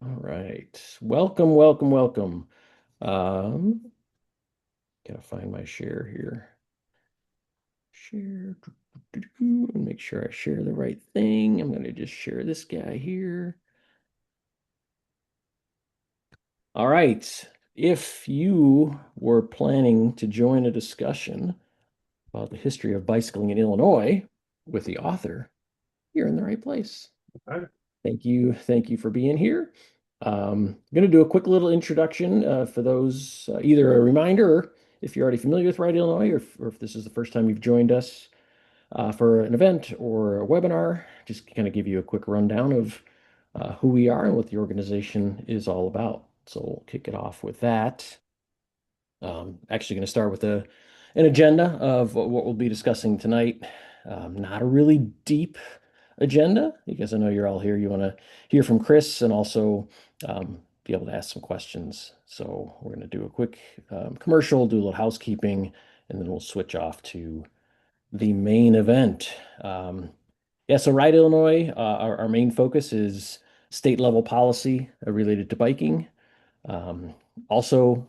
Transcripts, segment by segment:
All right. Welcome, welcome, welcome. Um, Gotta find my share here. Share. And make sure I share the right thing. I'm gonna just share this guy here. All right. If you were planning to join a discussion about the history of bicycling in Illinois with the author, you're in the right place. Right. Thank you for being here. I'm going to do a quick little introduction for those, either a reminder, or if you're already familiar with Ride Illinois, or if this is the first time you've joined us for an event or a webinar, just kind of give you a quick rundown of who we are and what the organization is all about. So we'll kick it off with that. Actually, going to start with an agenda of what we'll be discussing tonight. Not a really deep agenda because I know you're all here. You want to hear from Chris and also be able to ask some questions. So we're going to do a quick commercial, do a little housekeeping, and then we'll switch off to the main event. Yeah, so Ride Illinois, our main focus is state level policy related to biking. Um, Also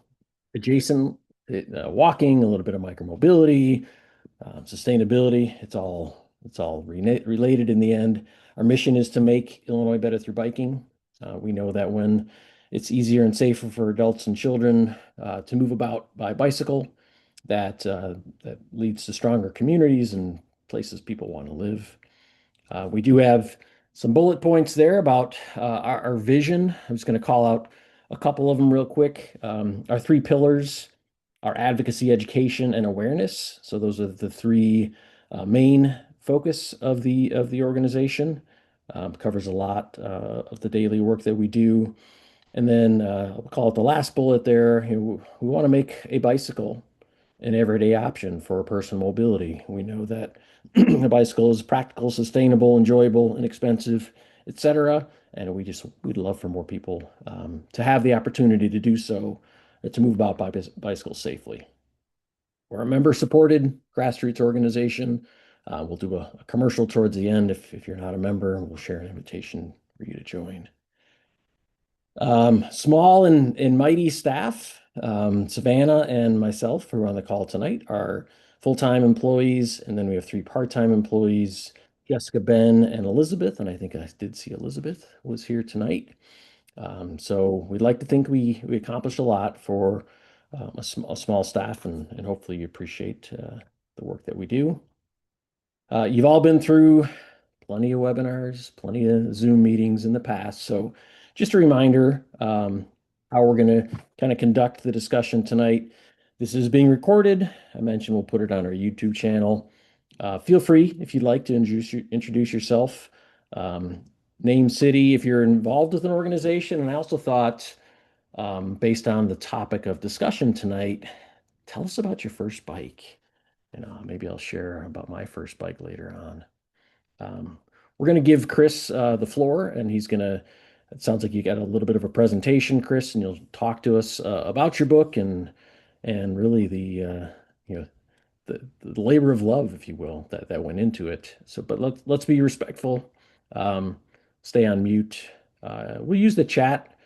adjacent, walking, a little bit of micromobility, sustainability. It's all related in the end. Our mission is to make Illinois better through biking. We know that when it's easier and safer for adults and children to move about by bicycle, that leads to stronger communities and places people want to live. We do have some bullet points there about our vision. I'm just going to call out a couple of them real quick. Our three pillars are advocacy, education, and awareness. So those are the three main focus of the organization. Covers a lot of the daily work that we do. And then I'll call it the last bullet there. We want to make a bicycle an everyday option for personal mobility. We know that a bicycle is practical, sustainable, enjoyable, inexpensive, etc. And we'd love for more people to have the opportunity to do so, to move about by bicycle safely. We're a member-supported grassroots organization. We'll do a commercial towards the end if you're not a member. We'll share an invitation for you to join. Small and mighty staff. Savannah and myself, who are on the call tonight, are full-time employees, and then we have three part-time employees, Jessica, Ben, and Elizabeth. And I think I did see Elizabeth was here tonight. So we'd like to think we accomplished a lot for a small staff, and hopefully you appreciate the work that we do. You've all been through plenty of webinars, plenty of Zoom meetings in the past. So just a reminder, how we're going to kind of conduct the discussion tonight. This is being recorded. I mentioned we'll put it on our YouTube channel. Feel free, if you'd like, to introduce yourself, name, city, if you're involved with an organization. And I also thought, based on the topic of discussion tonight, tell us about your first bike. Maybe I'll share about my first bike later on. We're going to give Chris the floor, and it sounds like you got a little bit of a presentation, Chris, and you'll talk to us about your book and really you know, the labor of love, if you will, that went into it. So, but let's be respectful. Um, Stay on mute. We'll use the chat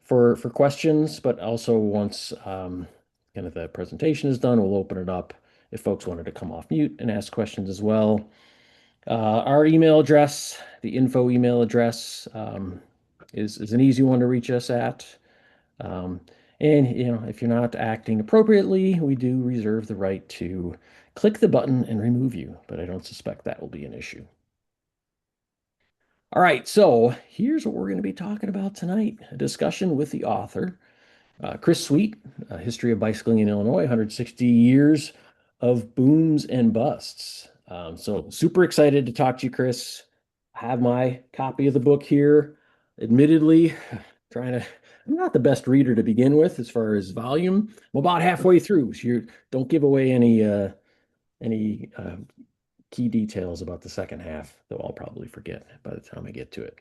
for questions, but also once kind of the presentation is done, we'll open it up if folks wanted to come off mute and ask questions as well. Our email address, the info email address, is an easy one to reach us at. Um, and if you're not acting appropriately, we do reserve the right to click the button and remove you, but I don't suspect that will be an issue. All right, so here's what we're going to be talking about tonight, a discussion with the author, Chris Sweet, History of Bicycling in Illinois, 160 years of booms and busts. So super excited to talk to you, Chris. I have my copy of the book here. Admittedly, I'm not the best reader to begin with as far as volume. I'm about halfway through, so you don't give away any key details about the second half, though I'll probably forget by the time I get to it.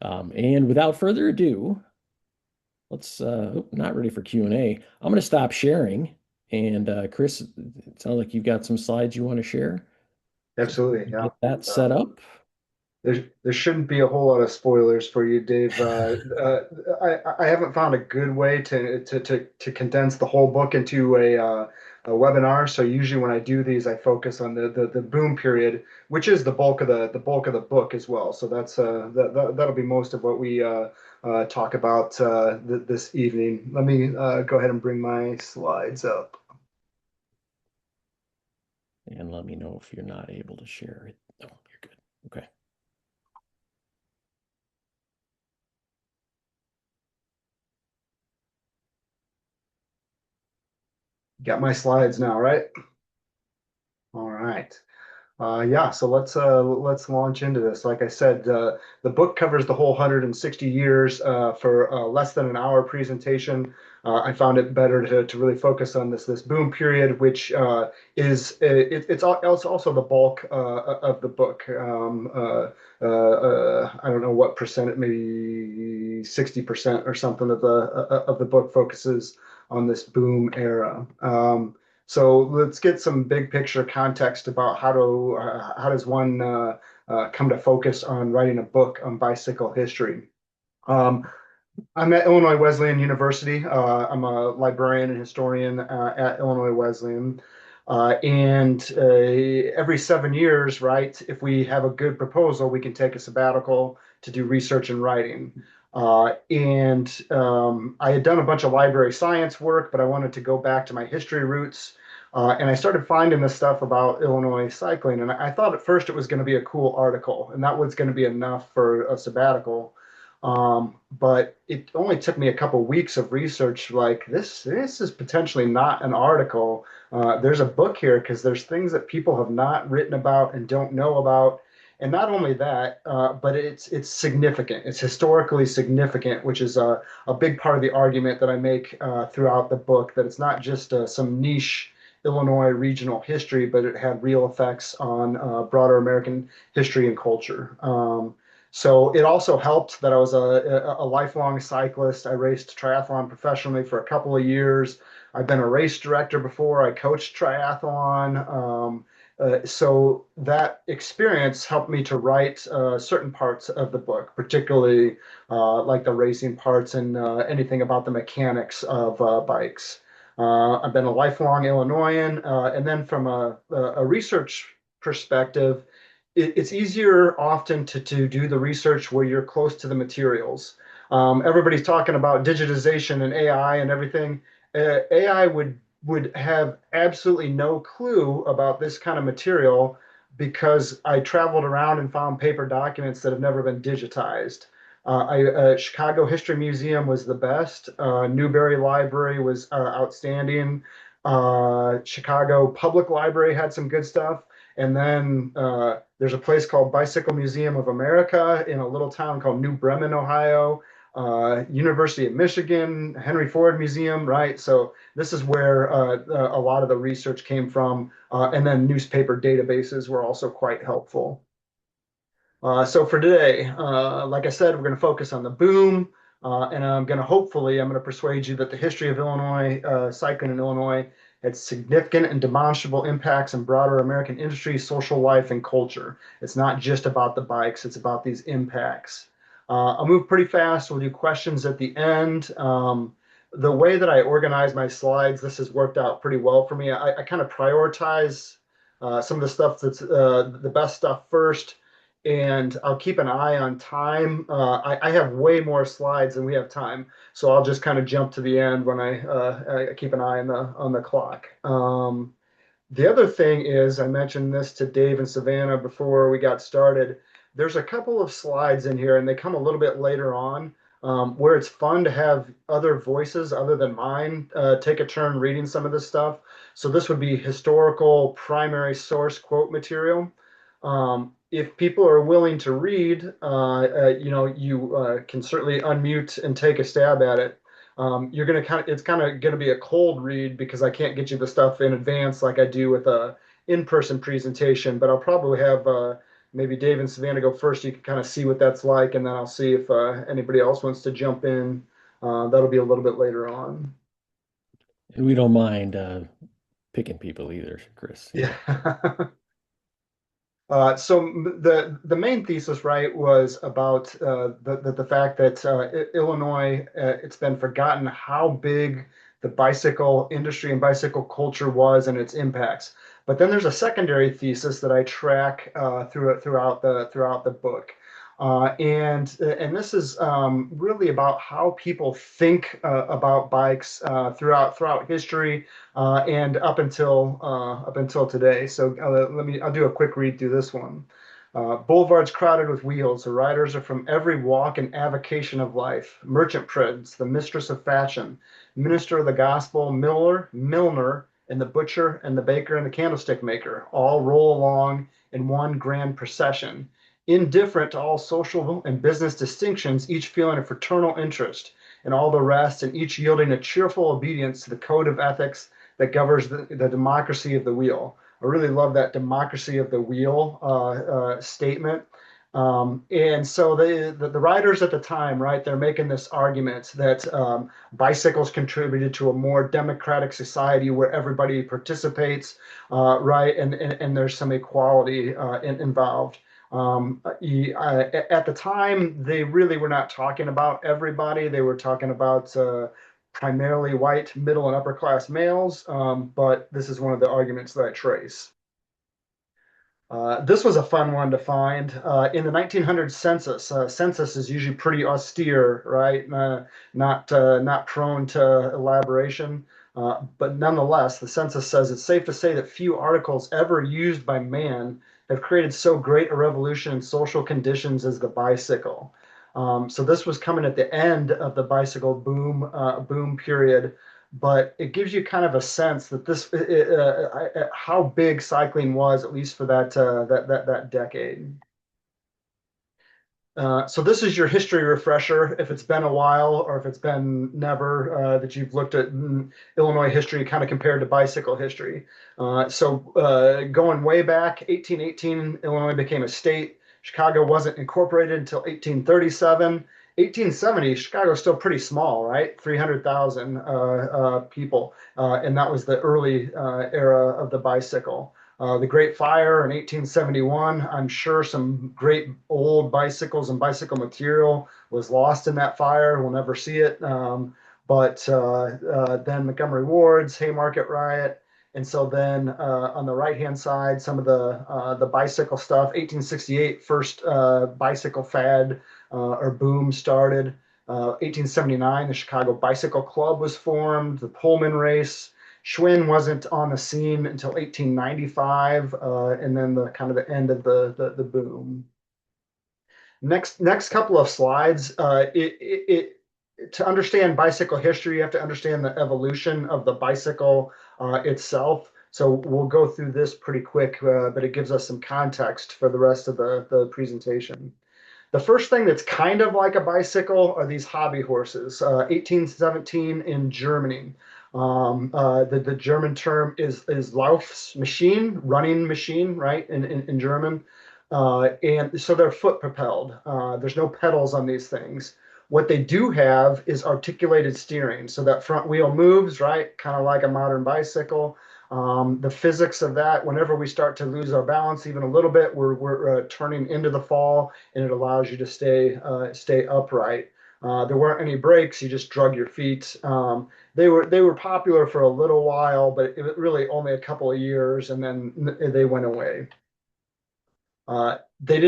And without further ado, not ready for Q&A. I'm going to stop sharing. And Chris, it sounds like you've got some slides you want to share. So Absolutely. Yeah. get that set up. There shouldn't be a whole lot of spoilers for you, Dave. I haven't found a good way to condense the whole book into a webinar. So usually when I do these, I focus on the boom period, which is the bulk of the book as well. So that'll be most of what we talk about th this evening. Let me go ahead and bring my slides up. And let me know if you're not able to share it. Oh, you're good. Okay. Got my slides now, right? All right. Yeah, so let's launch into this. Like I said, the book covers the whole 160 years for less than an hour presentation. I found it better to really focus on this boom period, which it's also the bulk of the book. I don't know what percent, maybe 60% or something of the book focuses on this boom era. So let's get some big picture context about how does one come to focus on writing a book on bicycle history. Um, I'm at Illinois Wesleyan University. I'm a librarian and historian at Illinois Wesleyan. And every 7 years, right, if we have a good proposal, we can take a sabbatical to do research and writing. And I had done a bunch of library science work, but I wanted to go back to my history roots. And I started finding this stuff about Illinois cycling. And I thought at first it was going to be a cool article, and that was going to be enough for a sabbatical. But it only took me a couple weeks of research. Like this is potentially not an article. There's a book here because there's things that people have not written about and don't know about. And not only that, but it's significant. It's historically significant, which is a big part of the argument that I make throughout the book. That it's not just some niche Illinois regional history, but it had real effects on broader American history and culture. So it also helped that I was a lifelong cyclist. I raced triathlon professionally for a couple of years. I've been a race director before. I coached triathlon. So that experience helped me to write certain parts of the book, particularly like the racing parts and anything about the mechanics of bikes. I've been a lifelong Illinoisan, and then from a research perspective, it's easier often to do the research where you're close to the materials. Everybody's talking about digitization and AI and everything. AI would have absolutely no clue about this kind of material because I traveled around and found paper documents that have never been digitized. Chicago History Museum was the best. Newberry Library was outstanding. Chicago Public Library had some good stuff. And then there's a place called Bicycle Museum of America in a little town called New Bremen, Ohio. University of Michigan, Henry Ford Museum, right? So this is where a lot of the research came from. And then newspaper databases were also quite helpful. So for today, like I said, we're going to focus on the boom, and I'm going to persuade you that the history of Illinois, cycling in Illinois, had significant and demonstrable impacts on broader American industry, social life, and culture. It's not just about the bikes; it's about these impacts. I'll move pretty fast. We'll do questions at the end. The way that I organize my slides, this has worked out pretty well for me. I kind of prioritize some of the stuff that's the best stuff first, and I'll keep an eye on time. I have way more slides than we have time, so I'll just kind of jump to the end when I keep an eye on the clock. The other thing is, I mentioned this to Dave and Savannah before we got started. There's a couple of slides in here, and they come a little bit later on, where it's fun to have other voices other than mine take a turn reading some of this stuff. So this would be historical primary source quote material. If people are willing to read, you can certainly unmute and take a stab at it. You're gonna kind of it's kind of gonna be a cold read because I can't get you the stuff in advance like I do with a in-person presentation, but I'll probably have maybe Dave and Savannah go first. You can kind of see what that's like, and then I'll see if anybody else wants to jump in. That'll be a little bit later on. And we don't mind picking people either, Chris. Yeah. The main thesis, right, was about the fact that Illinois, it's been forgotten how big the bicycle industry and bicycle culture was and its impacts. But then there's a secondary thesis that I track throughout the book. And this is really about how people think about bikes throughout history and up until today. So I'll do a quick read through this one. Boulevards crowded with wheels. The riders are from every walk and avocation of life. Merchant prince, the mistress of fashion, minister of the gospel, miller, milliner, and the butcher and the baker and the candlestick maker all roll along in one grand procession, indifferent to all social and business distinctions, each feeling a fraternal interest in all the rest, and each yielding a cheerful obedience to the code of ethics that governs the democracy of the wheel. I really love that democracy of the wheel statement. And so the writers at the time, right, they're making this argument that bicycles contributed to a more democratic society where everybody participates, right, and there's some equality involved. At the time, they really were not talking about everybody. They were talking about primarily white, middle, and upper class males. But this is one of the arguments that I trace. This was a fun one to find. In the 1900 census, census is usually pretty austere, right? Not prone to elaboration. But nonetheless, the census says it's safe to say that few articles ever used by man have created so great a revolution in social conditions as the bicycle. So this was coming at the end of the bicycle boom period, but it gives you kind of a sense that how big cycling was, at least for that decade. So this is your history refresher. If it's been a while or if it's been never that you've looked at Illinois history kind of compared to bicycle history. Going way back, 1818, Illinois became a state. Chicago wasn't incorporated until 1837. 1870, Chicago's still pretty small, right? 300,000 people. And that was the early era of the bicycle. The Great Fire in 1871, I'm sure some great old bicycles and bicycle material was lost in that fire. We'll never see it. But then Montgomery Ward's Haymarket Riot. And so then on the right-hand side, some of the bicycle stuff, 1868, first bicycle fad or boom started. 1879, the Chicago Bicycle Club was formed, the Pullman race. Schwinn wasn't on the scene until 1895, and then the kind of the end of the boom. Next couple of slides. To understand bicycle history, you have to understand the evolution of the bicycle itself. So we'll go through this pretty quick, but it gives us some context for the rest of the presentation. The first thing that's kind of like a bicycle are these hobby horses. 1817 in Germany. The German term is Laufmachine, running machine, right, in German. And so they're foot propelled. There's no pedals on these things. What they do have is articulated steering. So that front wheel moves, right, kind of like a modern bicycle. The physics of that, whenever we start to lose our balance even a little bit, we're turning into the fall, and it allows you to stay upright. There weren't any brakes; you just drug your feet. They were popular for a little while, but it was really only a couple of years, and then they went away. They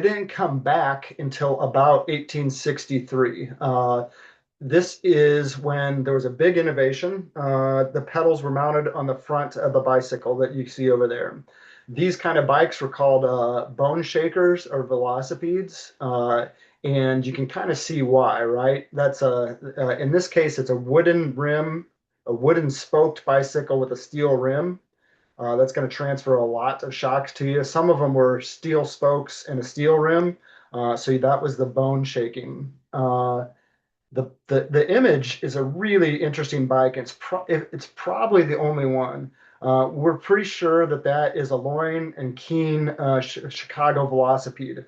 didn't come back until about 1863. This is when there was a big innovation. The pedals were mounted on the front of the bicycle that you see over there. These kind of bikes were called bone shakers or velocipedes, and you can kind of see why, right? In this case, it's a wooden rim, a wooden spoked bicycle with a steel rim. That's going to transfer a lot of shocks to you. Some of them were steel spokes and a steel rim, so that was the bone shaking. The image is a really interesting bike. It's probably the only one. We're pretty sure that is a Loring and Keene Chicago Velocipede.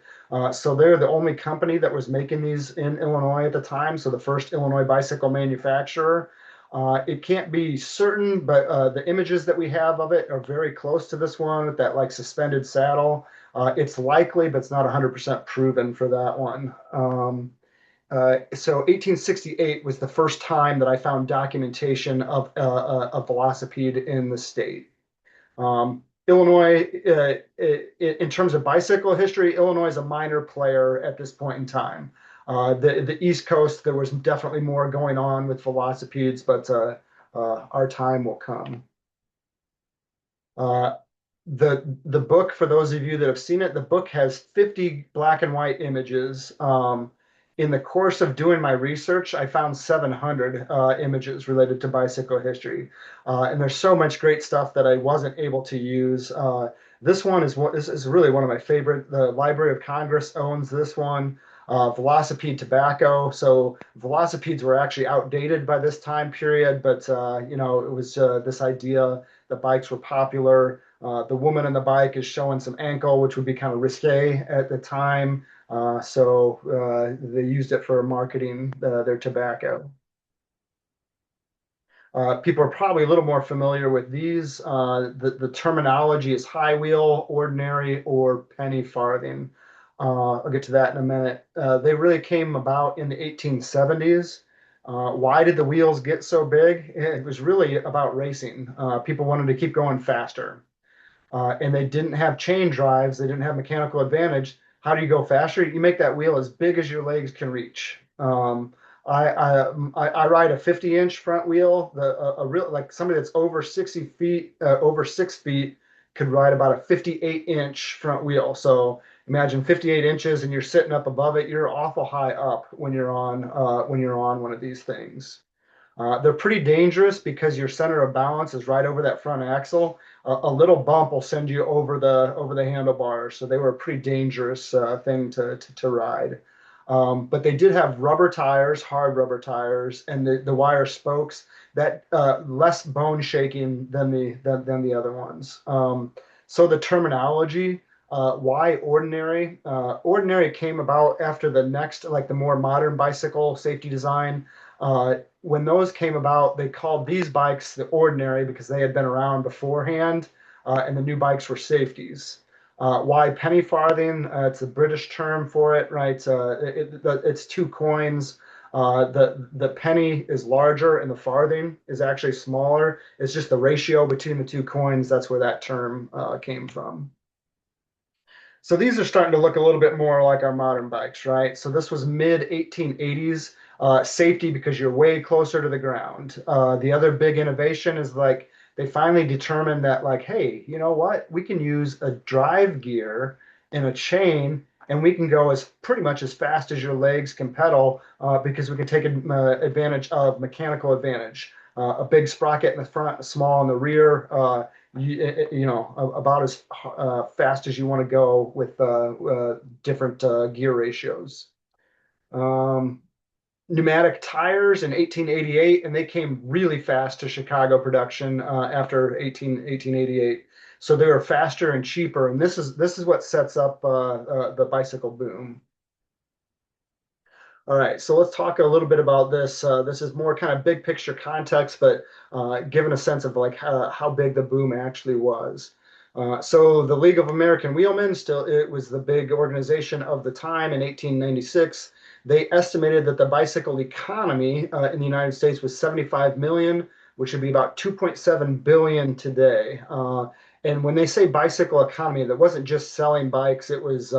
So they're the only company that was making these in Illinois at the time. So the first Illinois bicycle manufacturer. It can't be certain, but the images that we have of it are very close to this one with that like suspended saddle. It's likely, but it's not 100% proven for that one. So 1868 was the first time that I found documentation of a velocipede in the state. Illinois, in terms of bicycle history, Illinois is a minor player at this point in time. The East Coast, there was definitely more going on with velocipedes, but our time will come. Uh, the book, for those of you that have seen it, the book has 50 black and white images. In the course of doing my research, I found 700 images related to bicycle history, and there's so much great stuff that I wasn't able to use. This is really one of my favorite. The Library of Congress owns this one. Velocipede tobacco. So velocipedes were actually outdated by this time period, but it was this idea that bikes were popular. The woman on the bike is showing some ankle, which would be kind of risque at the time. So they used it for marketing their tobacco. People are probably a little more familiar with these. The terminology is high wheel, ordinary, or penny farthing. I'll get to that in a minute. They really came about in the 1870s. Why did the wheels get so big? It was really about racing. People wanted to keep going faster, and they didn't have chain drives. They didn't have mechanical advantage. How do you go faster? You make that wheel as big as your legs can reach. I ride a 50-inch front wheel. A real like somebody that's over 60 feet, over 6 feet, could ride about a 58-inch front wheel. So imagine 58 inches, and you're sitting up above it. You're awful high up when you're on one of these things. They're pretty dangerous because your center of balance is right over that front axle. A little bump will send you over the handlebars. So they were a pretty dangerous thing to ride. But they did have rubber tires, hard rubber tires, and the wire spokes that less bone shaking than the other ones. So the terminology, why ordinary? Ordinary came about after the next, like the more modern bicycle safety design. When those came about, they called these bikes the ordinary because they had been around beforehand, and the new bikes were safeties. Why penny farthing? It's a British term for it, right? It's two coins. The penny is larger and the farthing is actually smaller. It's just the ratio between the two coins. That's where that term came from. So these are starting to look a little bit more like our modern bikes, right? So this was mid 1880s. Safety because you're way closer to the ground. The other big innovation is like they finally determined that like, hey, you know what? We can use a drive gear and a chain, and we can go as pretty much as fast as your legs can pedal because we can take advantage of mechanical advantage. A big sprocket in the front, a small in the rear. About as fast as you want to go with different gear ratios. Um, Pneumatic tires in 1888, and they came really fast to Chicago production after 1888. So they were faster and cheaper, and this is what sets up the bicycle boom. All right, so let's talk a little bit about this. This is more kind of big picture context, but given a sense of like how big the boom actually was. So the League of American Wheelmen, still, it was the big organization of the time in 1896. They estimated that the bicycle economy in the United States was 75 million, which would be about 2.7 billion today. And when they say bicycle economy, that wasn't just selling bikes, it was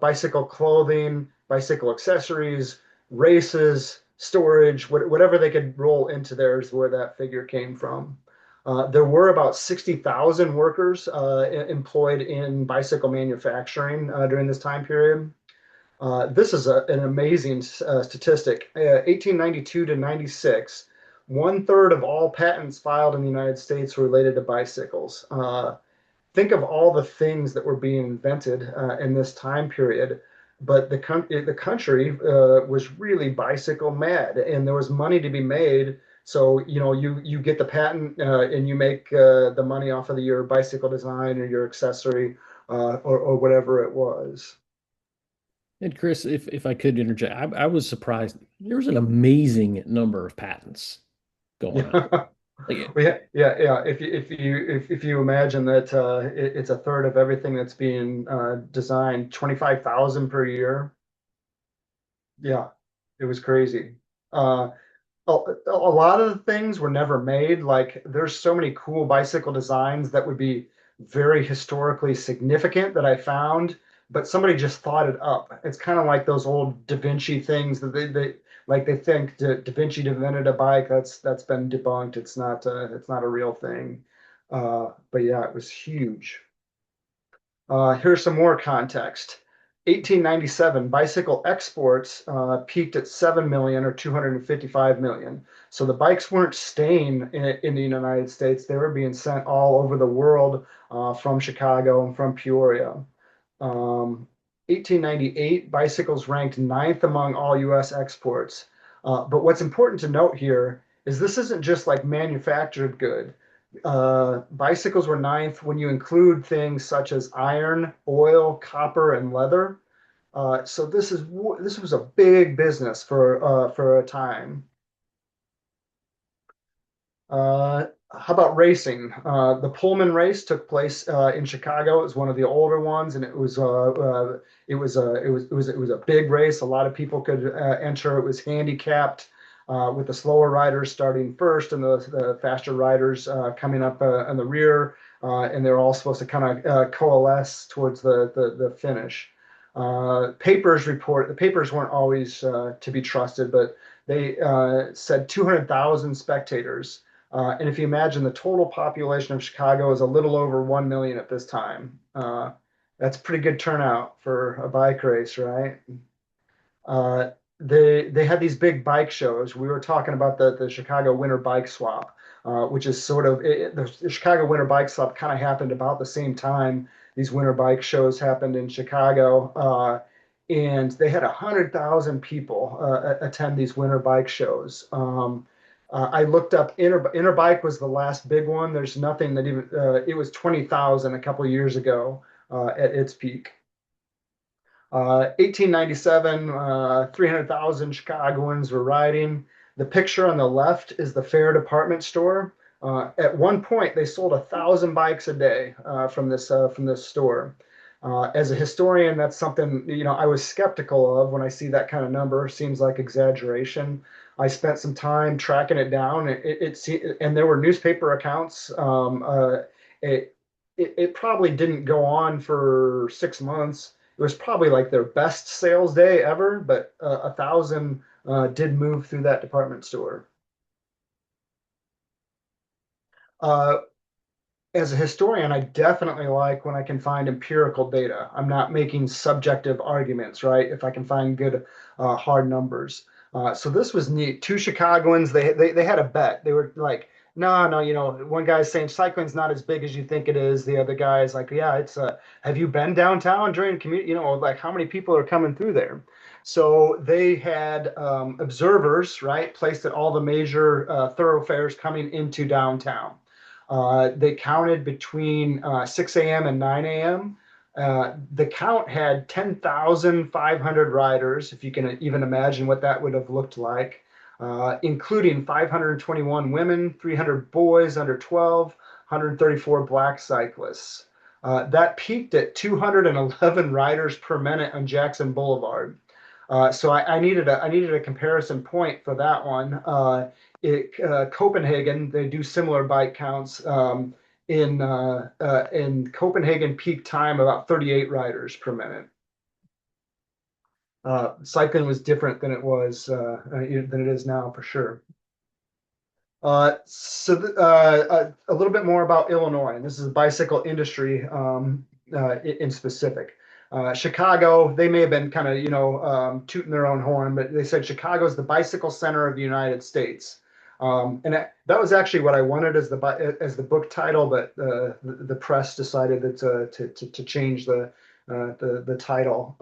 bicycle clothing, bicycle accessories, races, storage, whatever they could roll into there is where that figure came from. There were about 60,000 workers employed in bicycle manufacturing during this time period. This is an amazing statistic. 1892 to 96, 1/3 of all patents filed in the United States were related to bicycles. Think of all the things that were being invented in this time period. But the country was really bicycle mad, and there was money to be made. So you get the patent and you make the money off of your bicycle design or your accessory or whatever it was. And Chris, if I could interject, I was surprised. There was an amazing number of patents going on. Yeah. Like, Yeah. If you imagine that it's a third of everything that's being designed, 25,000 per year. Yeah, it was crazy. Uh, a lot of the things were never made. Like there's so many cool bicycle designs that would be very historically significant that I found, but somebody just thought it up. It's kind of like those old Da Vinci things that they like they think Da Vinci invented a bike. That's been debunked. It's not a real thing. But yeah, it was huge. Here's some more context. 1897, bicycle exports peaked at 7 million or 255 million. So the bikes weren't staying in the United States. They were being sent all over the world from Chicago and from Peoria. 1898, bicycles ranked ninth among all US exports. But what's important to note here is this isn't just like manufactured good. Bicycles were ninth when you include things such as iron, oil, copper, and leather. So this was a big business for a time. How about racing? The Pullman race took place in Chicago. It was one of the older ones, and it was a big race. A lot of people could enter. It was handicapped with the slower riders starting first and the faster riders coming up in the rear, and they're all supposed to kind of coalesce towards the finish. The papers weren't always to be trusted, but they said 200,000 spectators. And if you imagine the total population of Chicago is a little over 1 million at this time, that's pretty good turnout for a bike race, right? Uh, they had these big bike shows. We were talking about the Chicago Winter Bike Swap, which is sort of the Chicago Winter Bike Swap kind of happened about the same time these winter bike shows happened in Chicago. And they had 100,000 people attend these winter bike shows. I looked up Interbike was the last big one. There's nothing that even it was 20,000 a couple of years ago at its peak. 1897, 300,000 Chicagoans were riding. The picture on the left is the Fair department store. At one point, they sold 1,000 bikes a day from this store. As a historian, that's something I was skeptical of when I see that kind of number. Seems like exaggeration. I spent some time tracking it down. And there were newspaper accounts. It, it probably didn't go on for 6 months. It was probably like their best sales day ever, but 1,000 did move through that department store. Uh, as a historian, I definitely like when I can find empirical data. I'm not making subjective arguments, right? If I can find good hard numbers. So this was neat. Two Chicagoans, they had a bet. They were like, no, no, one guy's saying cycling's not as big as you think it is. The other guy is like, yeah, have you been downtown during commute? Like how many people are coming through there? So they had observers, right, placed at all the major thoroughfares coming into downtown. They counted between 6 a.m. and 9 a.m. The count had 10,500 riders, if you can even imagine what that would have looked like, including 521 women, 300 boys under 12, 134 black cyclists. That peaked at 211 riders per minute on Jackson Boulevard. So I needed a comparison point for that one. Copenhagen, they do similar bike counts. In Copenhagen, peak time about 38 riders per minute. Cycling was different than it is now for sure. A little bit more about Illinois, and this is bicycle industry in specific. Chicago, they may have been kind of tooting their own horn, but they said Chicago is the bicycle center of the United States, and that was actually what I wanted as the book title, but the press decided that to change the title.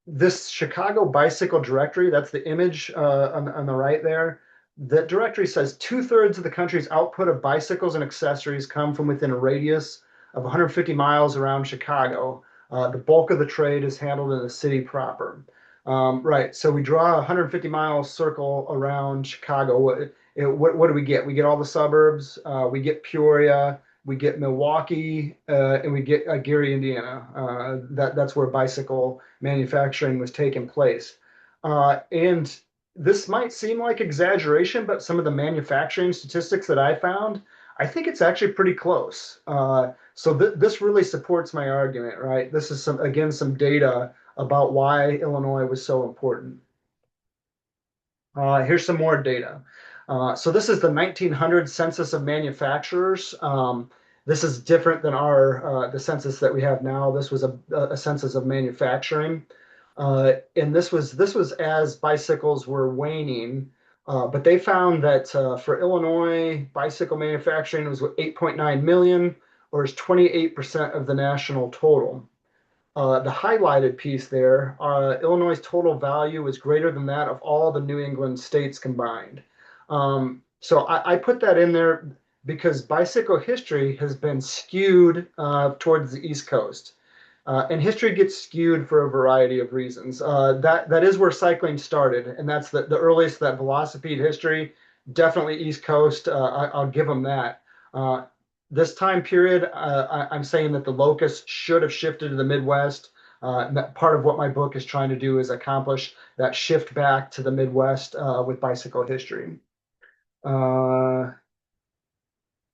This Chicago Bicycle Directory, that's the image on the right there. That directory says 2/3 of the country's output of bicycles and accessories come from within a radius of 150 miles around Chicago. The bulk of the trade is handled in the city proper. Right. So we draw a 150-mile circle around Chicago. What do we get? We get all the suburbs. We get Peoria. We get Milwaukee, and we get Gary, Indiana. That's where bicycle manufacturing was taking place. And this might seem like exaggeration, but some of the manufacturing statistics that I found, I think it's actually pretty close. So this really supports my argument, right? This is some data about why Illinois was so important. Here's some more data. So this is the 1900 census of manufacturers. This is different than our the census that we have now. This was a census of manufacturing, and this was as bicycles were waning. But they found that for Illinois, bicycle manufacturing was 8.9 million, or is 28% of the national total. The highlighted piece there, Illinois' total value is greater than that of all the New England states combined. So I put that in there because bicycle history has been skewed towards the East Coast. And history gets skewed for a variety of reasons. That is where cycling started, and that's the earliest that velocipede history. Definitely East Coast. I'll give them that. Uh, this time period, I'm saying that the locus should have shifted to the Midwest. Part of what my book is trying to do is accomplish that shift back to the Midwest with bicycle history. Uh,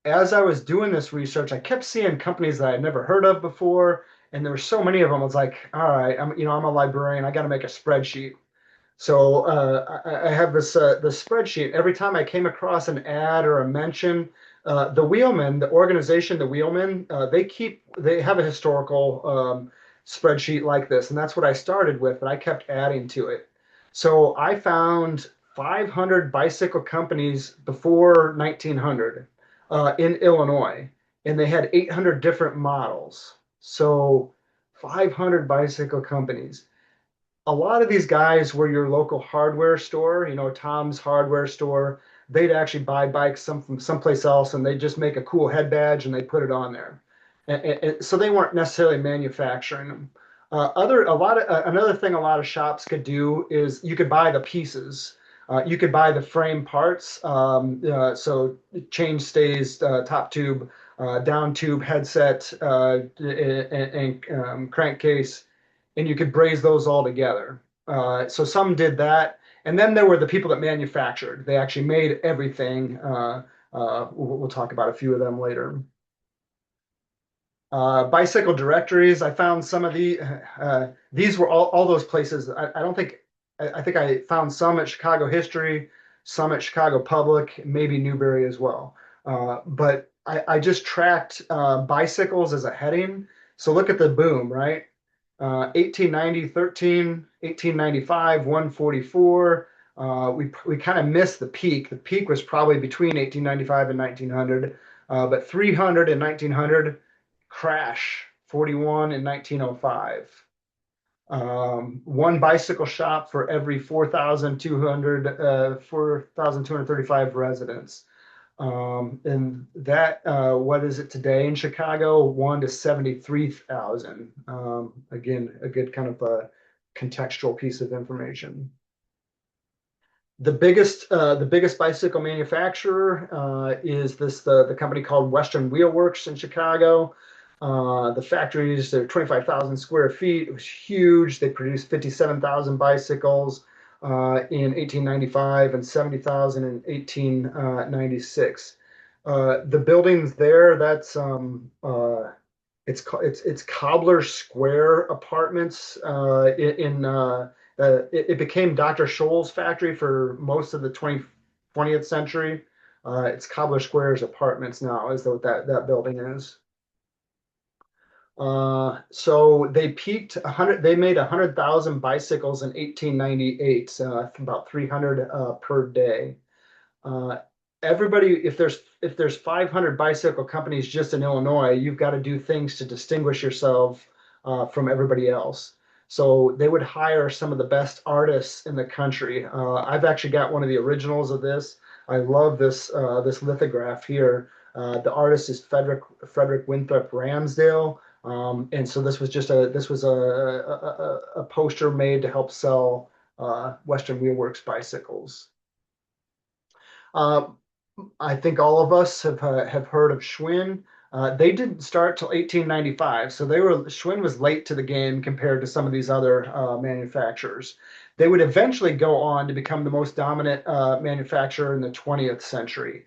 as I was doing this research, I kept seeing companies that I'd never heard of before, and there were so many of them. I was like, all right, I'm a librarian. I got to make a spreadsheet. So I have this spreadsheet. Every time I came across an ad or a mention, the Wheelmen, the organization, the Wheelmen, they have a historical spreadsheet like this, and that's what I started with. But I kept adding to it. So I found 500 bicycle companies before 1900 in Illinois, and they had 800 different models. So 500 bicycle companies. A lot of these guys were your local hardware store, Tom's hardware store. They'd actually buy bikes from someplace else, and they just make a cool head badge and they put it on there. So they weren't necessarily manufacturing them. Another thing a lot of shops could do is you could buy the pieces. You could buy the frame parts. So chain stays, top tube, down tube, headset, and crankcase, and you could braze those all together. So some did that, and then there were the people that manufactured. They actually made everything. We'll talk about a few of them later. Bicycle directories. I found some of these were all those places. I don't think I think I found some at Chicago History, some at Chicago Public, maybe Newberry as well. But I just tracked bicycles as a heading. So look at the boom, right? 1890, 13, 1895, 144. We kind of missed the peak. The peak was probably between 1895 and 1900, but 300 and 1900, crash 41 in 1905. One bicycle shop for every 4,235 residents. And that, what is it today in Chicago? 1 to 73,000. Again, a good kind of a contextual piece of information. The biggest bicycle manufacturer is the company called Western Wheel Works in Chicago. The factories, they're 25,000 square feet. It was huge. They produced 57,000 bicycles in 1895 and 70,000 in 1896. The buildings there, it's Cobbler Square Apartments it became Dr. Scholl's factory for most of the 20th century. It's Cobbler Square's apartments now, is what that building is. So they peaked 100. They made 100,000 bicycles in 1898, about 300 per day. Uh, Everybody, if there's 500 bicycle companies just in Illinois, you've got to do things to distinguish yourself from everybody else. So they would hire some of the best artists in the country. I've actually got one of the originals of this. I love this lithograph here. The artist is Frederick Winthrop Ramsdale. And so this was a poster made to help sell Western Wheelworks bicycles. Uh, I think all of us have heard of Schwinn. They didn't start till 1895, so Schwinn was late to the game compared to some of these other manufacturers. They would eventually go on to become the most dominant manufacturer in the 20th century.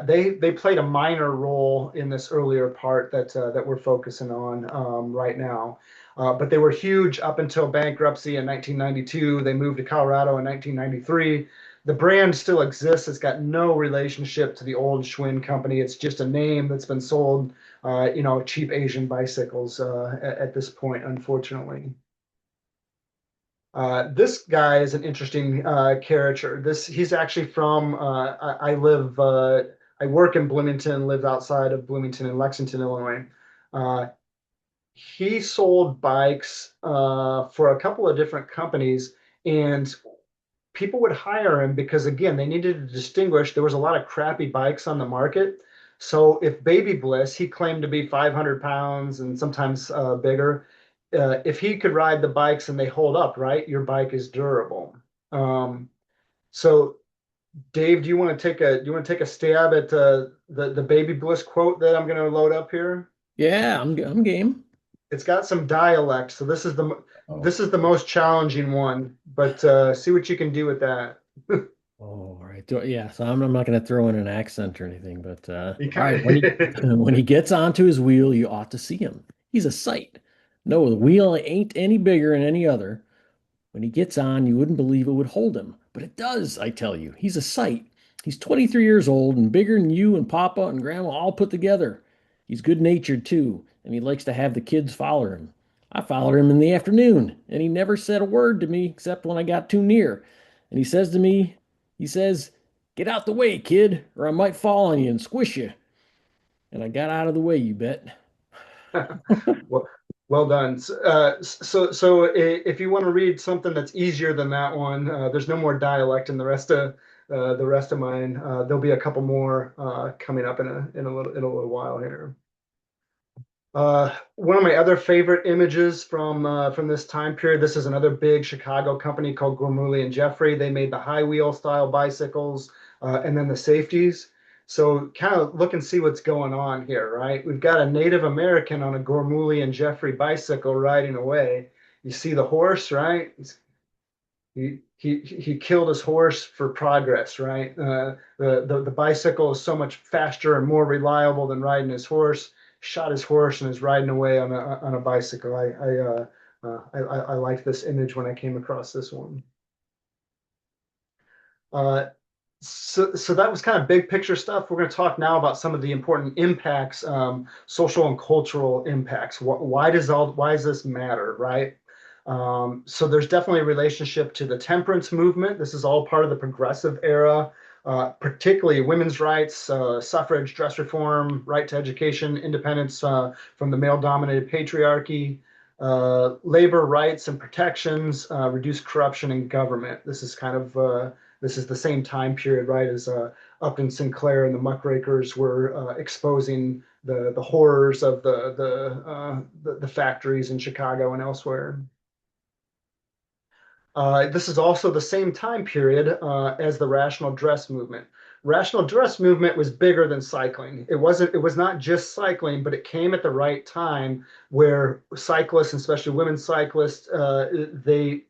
They played a minor role in this earlier part that we're focusing on right now. But they were huge up until bankruptcy in 1992. They moved to Colorado in 1993. The brand still exists. It's got no relationship to the old Schwinn company. It's just a name that's been sold, cheap Asian bicycles at this point, unfortunately. This guy is an interesting character. He's actually from. I live. I work in Bloomington. Live outside of Bloomington in Lexington, Illinois. Uh, he sold bikes for a couple of different companies, and people would hire him because again they needed to distinguish. There was a lot of crappy bikes on the market. So if Baby Bliss, he claimed to be 500 pounds and sometimes bigger, if he could ride the bikes and they hold up right, your bike is durable. um, so Dave, do you want to take a stab at the Baby Bliss quote that I'm going to load up here? Yeah, I'm game. It's got some dialect, so Oh, this is the most challenging one, but see what you can do with that. oh, all right. Yeah, so I'm not going to throw in an accent or anything, but You all kind right. When he of when he gets onto his wheel, you ought to see him. He's a sight. No, the wheel ain't any bigger than any other. When he gets on, you wouldn't believe it would hold him, but it does, I tell you. He's a sight. He's 23 years old and bigger than you and Papa and Grandma all put together. He's good-natured too, and he likes to have the kids follow him. I followed him in the afternoon, and he never said a word to me except when I got too near. And he says to me, he says, "Get out the way, kid, or I might fall on you and squish you." And I got out of the way, you bet. well, well done. If you want to read something that's easier than that one, there's no more dialect in the rest of mine. There'll be a couple more coming up in a little while here. One of my other favorite images from this time period. This is another big Chicago company called Gormulli and Jeffrey. They made the high wheel style bicycles and then the safeties. So kind of look and see what's going on here, right? We've got a Native American on a Gormulli and Jeffrey bicycle riding away. You see the horse, right? He killed his horse for progress, right? The bicycle is so much faster and more reliable than riding his horse. Shot his horse and is riding away on a bicycle. I liked this image when I came across this one. Uh, so that was kind of big picture stuff. We're going to talk now about some of the important impacts, social and cultural impacts. Why does this matter, right? So there's definitely a relationship to the temperance movement. This is all part of the progressive era, particularly women's rights, suffrage, dress reform, right to education, independence from the male-dominated patriarchy, labor rights and protections, reduce corruption in government. This is the same time period, right, as Upton Sinclair and the muckrakers were exposing the horrors of the factories in Chicago and elsewhere. This is also the same time period as the rational dress movement. Rational dress movement was bigger than cycling. It was not just cycling, but it came at the right time where cyclists, and especially women cyclists, they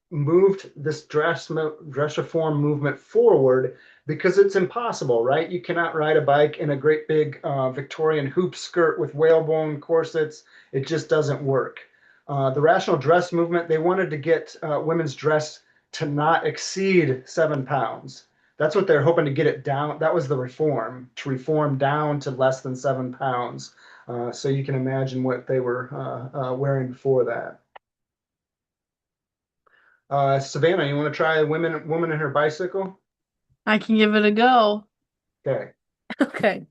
moved this dress reform movement forward because it's impossible, right? You cannot ride a bike in a great big Victorian hoop skirt with whalebone corsets. It just doesn't work. The rational dress movement, they wanted to get women's dress to not exceed 7 pounds. That's what they're hoping to get it down. That was the reform, to reform down to less than 7 pounds. So you can imagine what they were wearing before that. Savannah, you want to try woman and her bicycle? I can give it a go. Okay. Okay.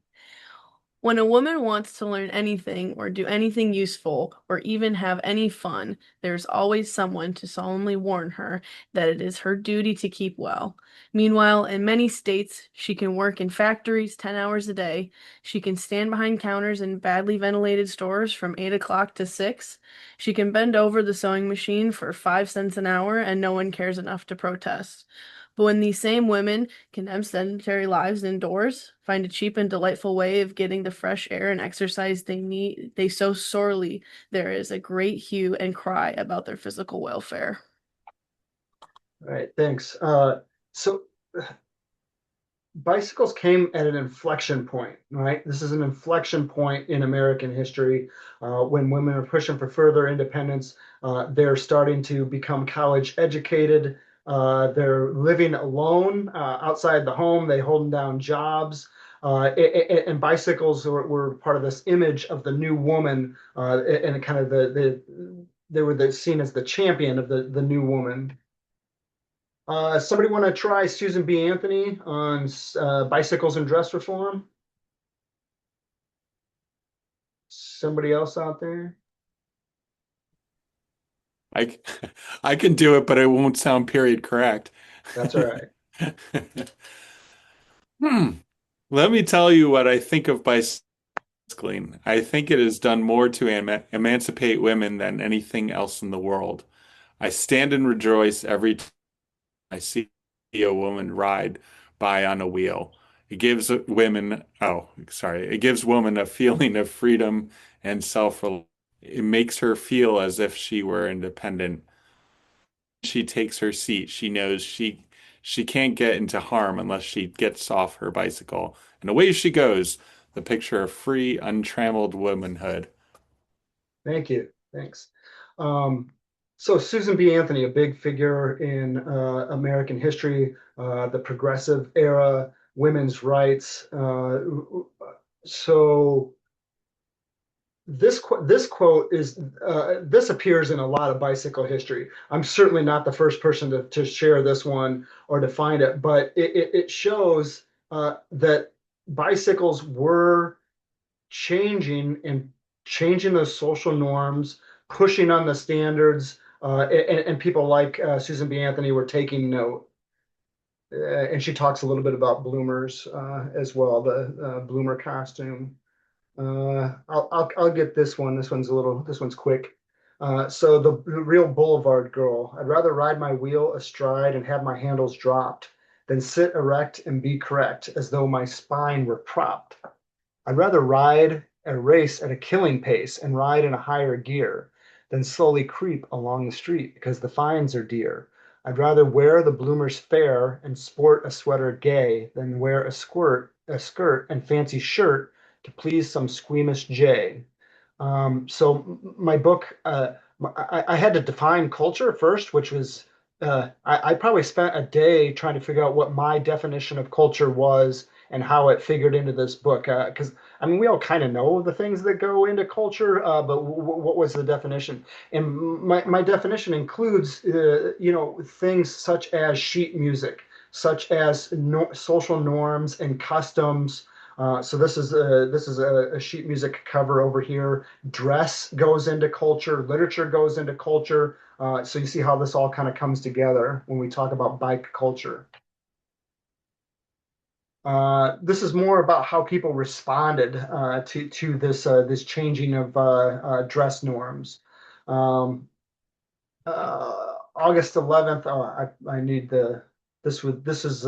When a woman wants to learn anything or do anything useful or even have any fun, there's always someone to solemnly warn her that it is her duty to keep well. Meanwhile, in many states, she can work in factories 10 hours a day. She can stand behind counters in badly ventilated stores from 8 o'clock to 6. She can bend over the sewing machine for 5 cents an hour and no one cares enough to protest. But when these same women condemn sedentary lives indoors, find a cheap and delightful way of getting the fresh air and exercise they need, they so sorely there is a great hue and cry about their physical welfare. All right, thanks. So bicycles came at an inflection point, right? This is an inflection point in American history when women are pushing for further independence. They're starting to become college educated. They're living alone outside the home. They holding down jobs. And bicycles were part of this image of the new woman, and kind of they were seen as the champion of the new woman. Somebody want to try Susan B. Anthony on bicycles and dress reform? Somebody else out there? I I can do it, but it won't sound period correct. That's all right. Hmm. Let me tell you what I think of bicycling. I think it has done more to emancipate women than anything else in the world. I stand and rejoice every time I see a woman ride by on a wheel. It gives women, oh, sorry, it gives women a feeling of freedom and self-reliance. It makes her feel as if she were independent. She takes her seat, she knows she can't get into harm unless she gets off her bicycle. And away she goes, the picture of free, untrammeled womanhood. Thank you. Thanks. Um, so Susan B. Anthony, a big figure in American history, the progressive era, women's rights. So this quote is this appears in a lot of bicycle history. I'm certainly not the first person to share this one or to find it, but it shows that bicycles were changing those social norms, pushing on the standards, and people like Susan B. Anthony were taking note. And she talks a little bit about bloomers as well, the bloomer costume. I'll get this one. This one's quick. So the real boulevard girl. I'd rather ride my wheel astride and have my handles dropped than sit erect and be correct as though my spine were propped. I'd rather ride a race at a killing pace and ride in a higher gear than slowly creep along the street because the fines are dear. I'd rather wear the bloomer's fair and sport a sweater gay than wear a skirt and fancy shirt to please some squeamish jay. So my book, I had to define culture first, which was I probably spent a day trying to figure out what my definition of culture was and how it figured into this book. Because I mean, we all kind of know the things that go into culture, but what was the definition? And my definition includes, things such as sheet music, such as social norms and customs. So this is a sheet music cover over here. Dress goes into culture, literature goes into culture. So you see how this all kind of comes together when we talk about bike culture. This is more about how people responded to this changing of dress norms. Um, August 11th. Oh, I need the this is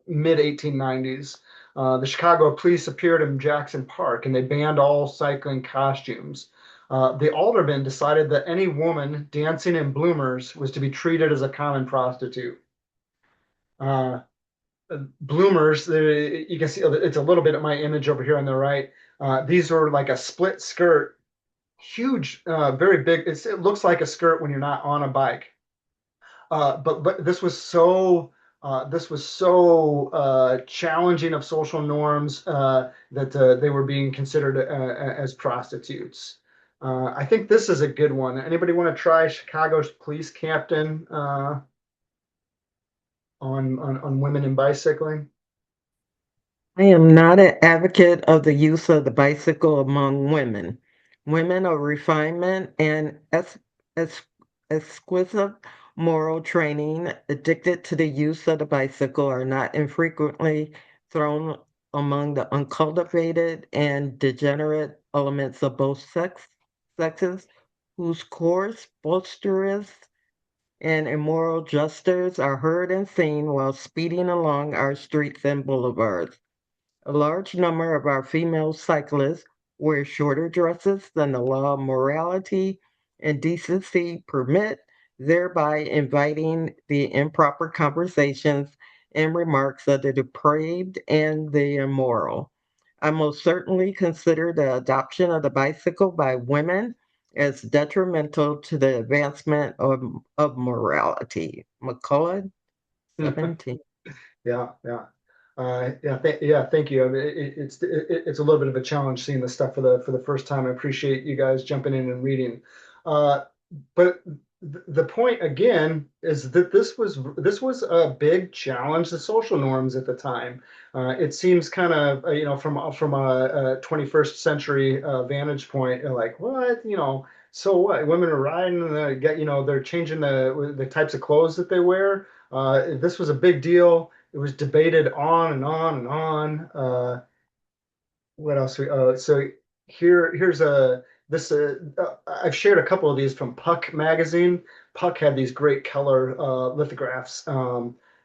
mid 1890s. The Chicago police appeared in Jackson Park and they banned all cycling costumes. The alderman decided that any woman dancing in bloomers was to be treated as a common prostitute. Uh, Bloomers, you can see it's a little bit of my image over here on the right. These are like a split skirt, huge, very big. It looks like a skirt when you're not on a bike. But this was so challenging of social norms that they were being considered as prostitutes. I think this is a good one. Anybody want to try Chicago's police captain on women in bicycling? I am not an advocate of the use of the bicycle among women. Women of refinement and es- exquisite moral training, addicted to the use of the bicycle, are not infrequently thrown among the uncultivated and degenerate elements of both sexes, whose coarse, boisterous, and immoral jesters are heard and seen while speeding along our streets and boulevards. A large number of our female cyclists wear shorter dresses than the law of morality and decency permit, thereby inviting the improper conversations and remarks of the depraved and the immoral. I most certainly consider the adoption of the bicycle by women as detrimental to the advancement of morality. McCullough, 17. Yeah, yeah. Yeah, thank you. I mean, it's a little bit of a challenge seeing this stuff for the first time. I appreciate you guys jumping in and reading. Uh, but the point again is that this was a big challenge to social norms at the time. It seems kind of from a 21st century vantage point, like what so what? Women are riding, and they get they're changing the types of clothes that they wear. This was a big deal. It was debated on and on and on. What else? So here's a this I've shared a couple of these from Puck magazine. Puck had these great color lithographs.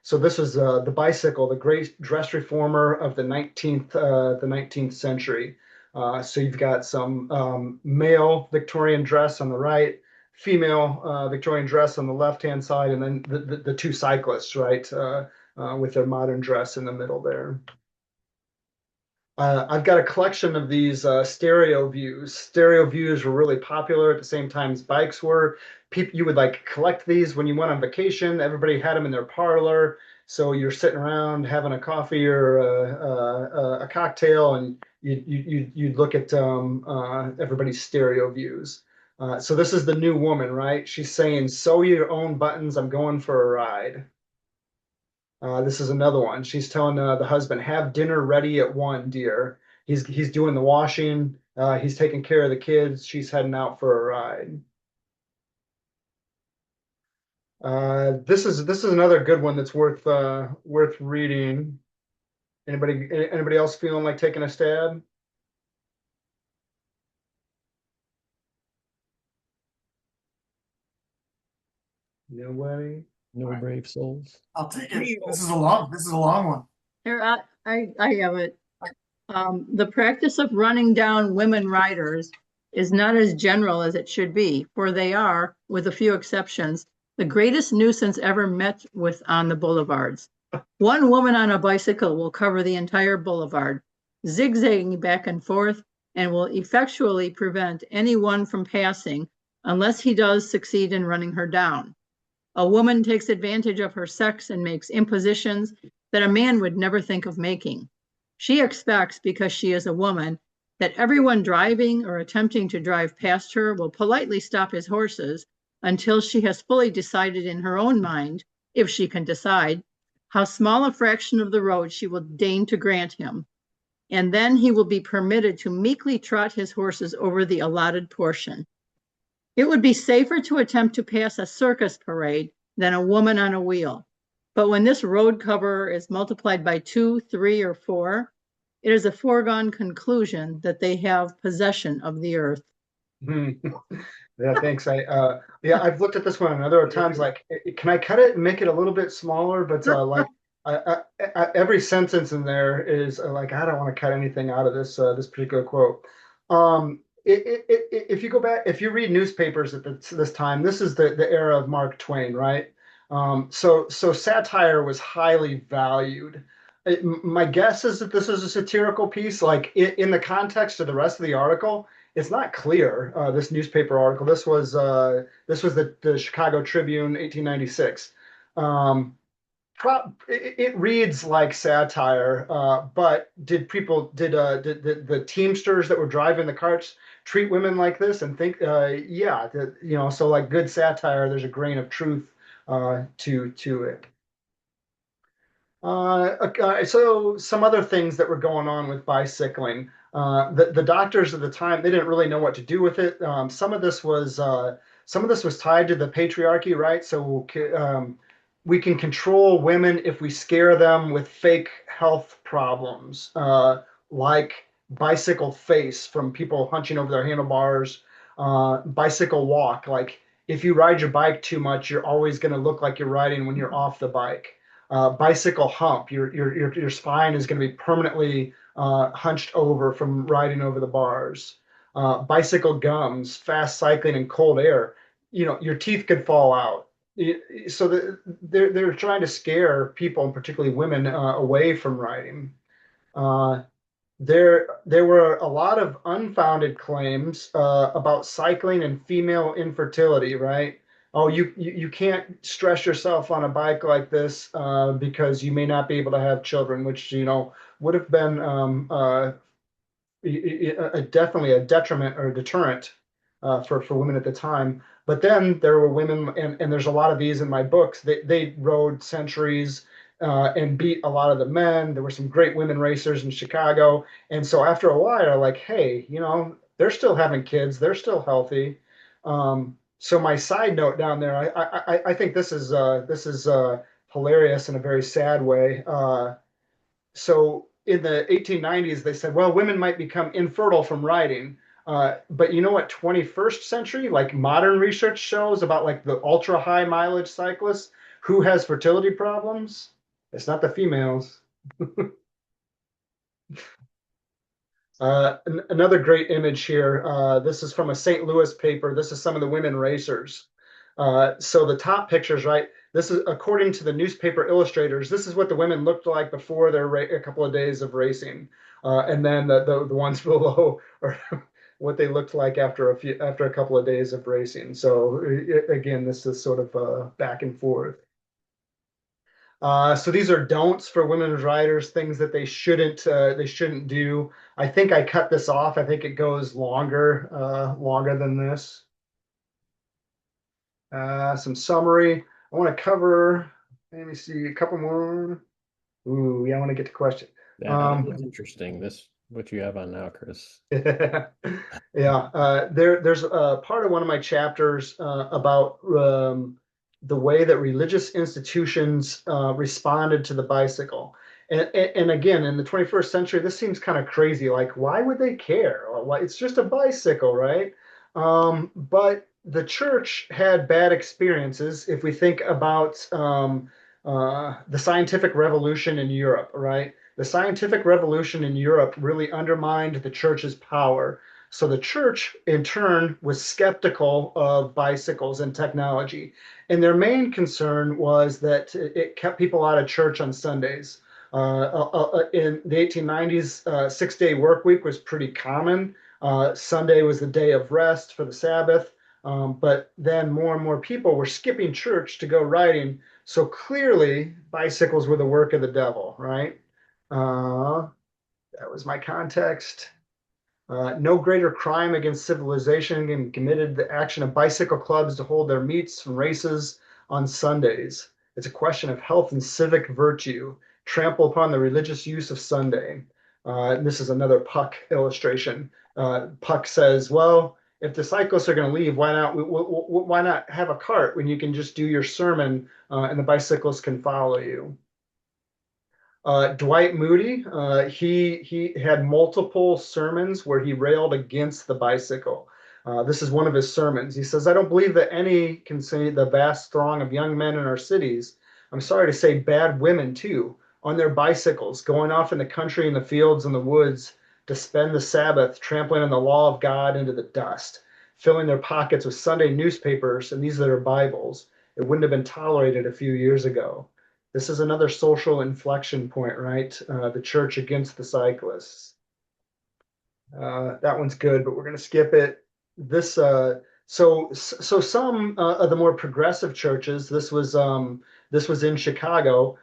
So this is the bicycle, the great dress reformer of the 19th century. So you've got some male Victorian dress on the right, female Victorian dress on the left hand side, and then the two cyclists, right, with their modern dress in the middle there. I've got a collection of these stereo views. Stereo views were really popular at the same time as bikes were. People, you would like collect these when you went on vacation. Everybody had them in their parlor. So you're sitting around having a coffee or a cocktail, and you'd look at everybody's stereo views. So this is the new woman, right? She's saying, "Sew your own buttons. I'm going for a ride." This is another one. She's telling the husband, "Have dinner ready at 1, dear." He's doing the washing. He's taking care of the kids. She's heading out for a ride. This is another good one that's worth reading. Anybody else feeling like taking a stab? Nobody. No brave souls. I'll take it. This is a long one. Here, I have it. The practice of running down women riders is not as general as it should be, for they are, with a few exceptions, the greatest nuisance ever met with on the boulevards. One woman on a bicycle will cover the entire boulevard, zigzagging back and forth, and will effectually prevent anyone from passing unless he does succeed in running her down. A woman takes advantage of her sex and makes impositions that a man would never think of making. She expects, because she is a woman, that everyone driving or attempting to drive past her will politely stop his horses until she has fully decided in her own mind, if she can decide, how small a fraction of the road she will deign to grant him. And then he will be permitted to meekly trot his horses over the allotted portion. It would be safer to attempt to pass a circus parade than a woman on a wheel. But when this road cover is multiplied by 2, 3, or 4, it is a foregone conclusion that they have possession of the earth. Yeah, thanks. I've looked at this one other times. Like, can I cut it and make it a little bit smaller? But every sentence in there is like, I don't want to cut anything out of this particular quote. If you go back, if you read newspapers at this time, this is the era of Mark Twain, right? So satire was highly valued. My guess is that this is a satirical piece. Like in the context of the rest of the article, it's not clear. This newspaper article. This was the Chicago Tribune, 1896. It reads like satire, but did the Teamsters that were driving the carts treat women like this and think, yeah, so like good satire, there's a grain of truth to it. Okay, so some other things that were going on with bicycling. The doctors at the time, they didn't really know what to do with it. Some of this was tied to the patriarchy, right? So we can control women if we scare them with fake health problems, like bicycle face from people hunching over their handlebars, bicycle walk, like if you ride your bike too much, you're always going to look like you're riding when you're off the bike. Bicycle hump. Your spine is going to be permanently hunched over from riding over the bars. Bicycle gums, fast cycling in cold air. You know, your teeth could fall out. So they're trying to scare people, and particularly women, away from riding. Uh, there were a lot of unfounded claims about cycling and female infertility, right? Oh, you can't stress yourself on a bike like this because you may not be able to have children, which would have been definitely a detriment or a deterrent for women at the time. But then there were women, and there's a lot of these in my books. They rode centuries and beat a lot of the men. There were some great women racers in Chicago, and so after a while, they're like, hey, they're still having kids, they're still healthy. So my side note down there, I think this is hilarious in a very sad way. So in the 1890s, they said, well, women might become infertile from riding. But you know what 21st century, like modern research shows about like the ultra high mileage cyclists who has fertility problems? It's not the females. Another great image here. This is from a St. Louis paper. This is some of the women racers. So the top pictures, right? This is according to the newspaper illustrators. This is what the women looked like before their a couple of days of racing, and then the ones below are what they looked like after a couple of days of racing. So again, this is sort of back and forth. So these are don'ts for women's riders, things that they shouldn't do. I think I cut this off. I think it goes longer than this. Some summary. I want to cover. Let me see a couple more. Ooh, yeah, I want to get to question. Yeah, that's interesting. This what you have on now, Chris. Yeah, there's a part of one of my chapters about the way that religious institutions responded to the bicycle. And again, in the 21st century, this seems kind of crazy. Like, why would they care? Why, it's just a bicycle, right? But the church had bad experiences. If we think about the scientific revolution in Europe, right? The scientific revolution in Europe really undermined the church's power. So the church, in turn, was skeptical of bicycles and technology. And their main concern was that it kept people out of church on Sundays. In the 1890s, 6-day work week was pretty common. Sunday was the day of rest for the Sabbath. But then more and more people were skipping church to go riding. So clearly, bicycles were the work of the devil, right? Uh, that was my context. No greater crime against civilization than committed the action of bicycle clubs to hold their meets and races on Sundays. It's a question of health and civic virtue. Trample upon the religious use of Sunday. This is another Puck illustration. Puck says, "Well, if the cyclists are going to leave, why not have a cart when you can just do your sermon and the bicyclists can follow you?" Dwight Moody, he had multiple sermons where he railed against the bicycle. This is one of his sermons. He says, "I don't believe that any can say the vast throng of young men in our cities, I'm sorry to say bad women too, on their bicycles, going off in the country and the fields and the woods to spend the Sabbath trampling on the law of God into the dust, filling their pockets with Sunday newspapers, and these are their Bibles. It wouldn't have been tolerated a few years ago." This is another social inflection point, right? The church against the cyclists. That one's good, but we're going to skip it. So some of the more progressive churches, this was in Chicago.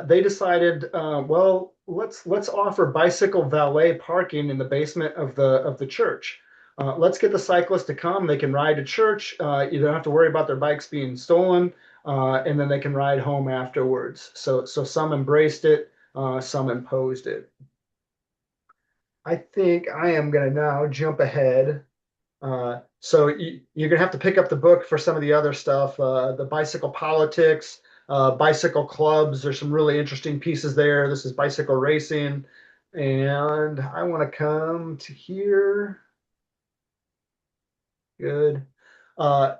They decided, well, let's offer bicycle valet parking in the basement of the church. Let's get the cyclists to come. They can ride to church. You don't have to worry about their bikes being stolen. and then they can ride home afterwards. So some embraced it, some imposed it. I think I am going to now jump ahead. So you're going to have to pick up the book for some of the other stuff, the bicycle politics, bicycle clubs. There's some really interesting pieces there. This is bicycle racing. And I want to come to here. Good. One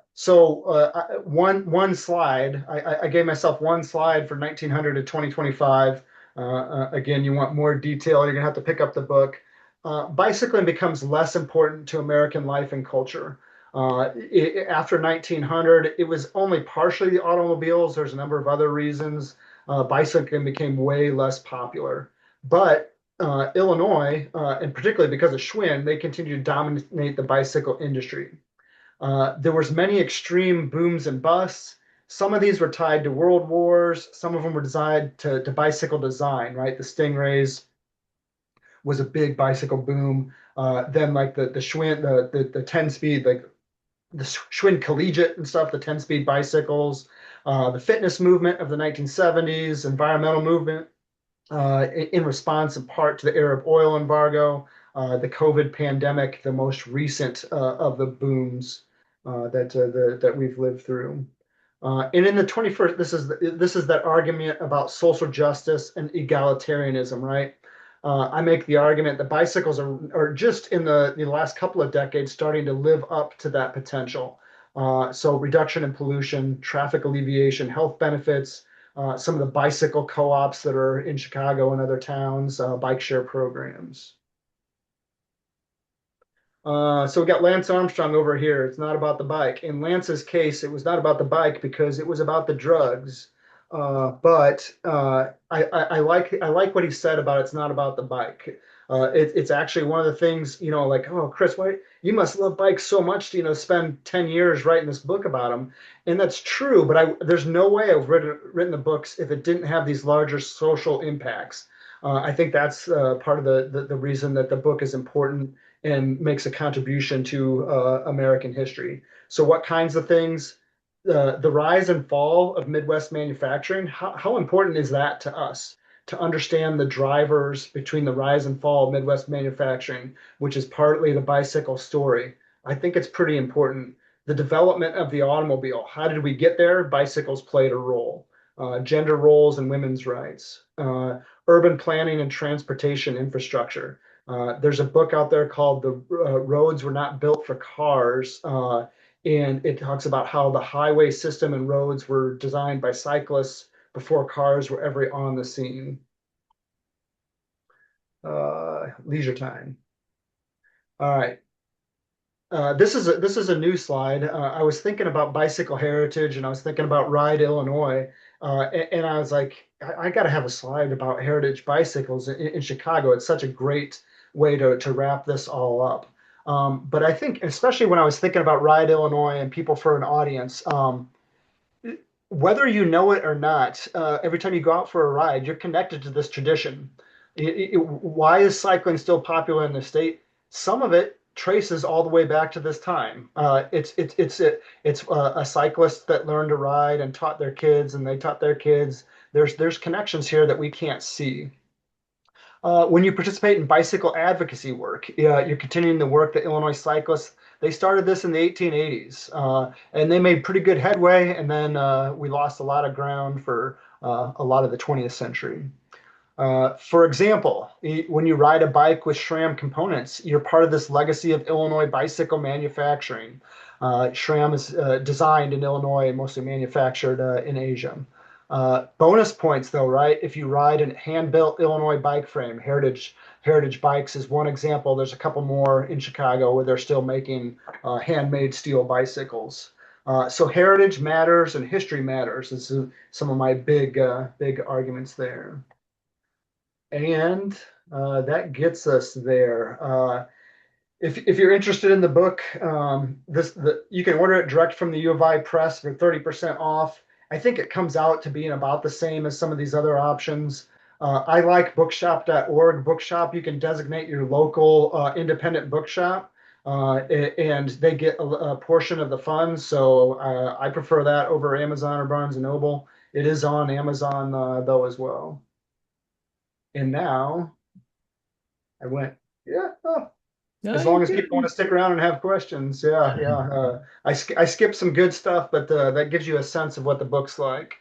slide. I gave myself one slide for 1900 to 2025. Again, you want more detail, you're gonna have to pick up the book. Bicycling becomes less important to American life and culture. After 1900, it was only partially the automobiles. There's a number of other reasons. Bicycling became way less popular. But Illinois, and particularly because of Schwinn, they continue to dominate the bicycle industry. There was many extreme booms and busts. Some of these were tied to world wars. Some of them were designed to bicycle design, right? The Stingrays was a big bicycle boom. Then like the Schwinn, the 10 speed, like the Schwinn Collegiate and stuff, the 10 speed bicycles, the fitness movement of the 1970s, environmental movement in response in part to the Arab oil embargo, the COVID pandemic, the most recent of the booms that we've lived through. And in the 21st, this is that argument about social justice and egalitarianism, right? I make the argument that bicycles are just in the last couple of decades starting to live up to that potential. So reduction in pollution, traffic alleviation, health benefits, some of the bicycle co-ops that are in Chicago and other towns, bike share programs. So we got Lance Armstrong over here. It's not about the bike. In Lance's case, it was not about the bike because it was about the drugs. I like what he said about it's not about the bike. It's actually one of the things, like, oh, Chris, why you must love bikes so much to, spend 10 years writing this book about them. And that's true, but there's no way I've written the books if it didn't have these larger social impacts. I think that's part of the reason that the book is important and makes a contribution to American history. So what kinds of things? The rise and fall of Midwest manufacturing, how important is that to us to understand the drivers between the rise and fall of Midwest manufacturing, which is partly the bicycle story? I think it's pretty important. The development of the automobile, how did we get there? Bicycles played a role. Gender roles and women's rights, urban planning and transportation infrastructure. There's a book out there called The Roads Were Not Built for Cars, and it talks about how the highway system and roads were designed by cyclists before cars were ever on the scene. Leisure time. All right. This is a new slide. I was thinking about bicycle heritage, and I was thinking about Ride Illinois, and I was like, I got to have a slide about heritage bicycles in Chicago. It's such a great way to wrap this all up. But I think, especially when I was thinking about Ride Illinois and people for an audience, whether you know it or not, every time you go out for a ride, you're connected to this tradition. Why is cycling still popular in the state? Some of it traces all the way back to this time. It's a cyclist that learned to ride and taught their kids, and they taught their kids. There's connections here that we can't see. When you participate in bicycle advocacy work, you're continuing the work that Illinois cyclists, they started this in the 1880s, and they made pretty good headway, and then we lost a lot of ground for a lot of the 20th century. For example, when you ride a bike with SRAM components, you're part of this legacy of Illinois bicycle manufacturing. SRAM is designed in Illinois and mostly manufactured in Asia. Bonus points though, right? If you ride a hand-built Illinois bike frame, Heritage Bikes is one example. There's a couple more in Chicago where they're still making handmade steel bicycles. So heritage matters and history matters. This is some of my big arguments there. And that gets us there. If you're interested in the book, you can order it direct from the U of I Press for 30% off. I think it comes out to being about the same as some of these other options. I like bookshop.org. Bookshop, you can designate your local independent bookshop. and they get a portion of the funds. So I prefer that over Amazon or Barnes and Noble. It is on Amazon though as well. And now I went, yeah. Oh, No, as you're long as people want good. to stick around and have questions, yeah, yeah. I skipped some good stuff, but that gives you a sense of what the book's like.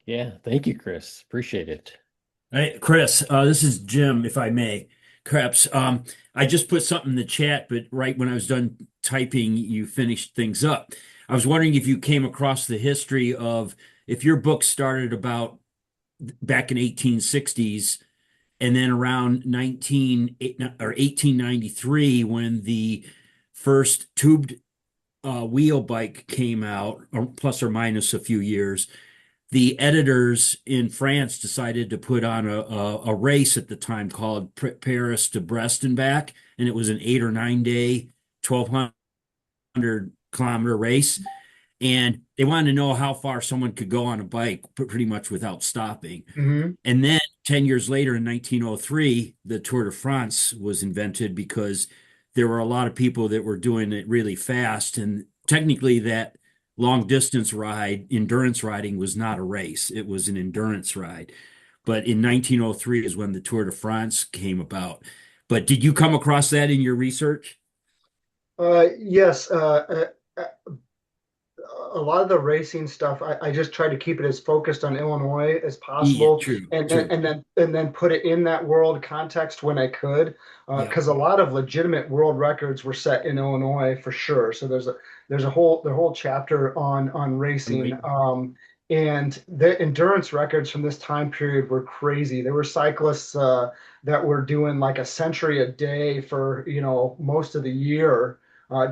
Yeah, thank you, Chris. Appreciate it. Hey, Chris, this is Jim, if I may. Perhaps I just put something in the chat, but right when I was done typing, you finished things up. I was wondering if you came across the history of if your book started about back in 1860s and then around 1893 when the first tubed wheel bike came out, or plus or minus a few years, the editors in France decided to put on a race at the time called Paris to Brest and back, and it was an 8 or 9 day, 1,200 kilometer race. And they wanted to know how far someone could go on a bike pretty much without stopping. Hmm. And then 10 years later, in 1903, the Tour de France was invented because there were a lot of people that were doing it really fast. And technically, that long distance ride, endurance riding, was not a race, it was an endurance ride. But in 1903 is when the Tour de France came about. But did you come across that in your research? Yes, a lot of the racing stuff, I just try to keep it as focused on Illinois as Yeah, possible, true, and then true. put it in that world context when I could, Yeah, because a lot of legitimate world records were set in Illinois for sure. So there's a whole chapter on racing, right. and the endurance records from this time period were crazy. There were cyclists that were doing like a century a day for most of the year,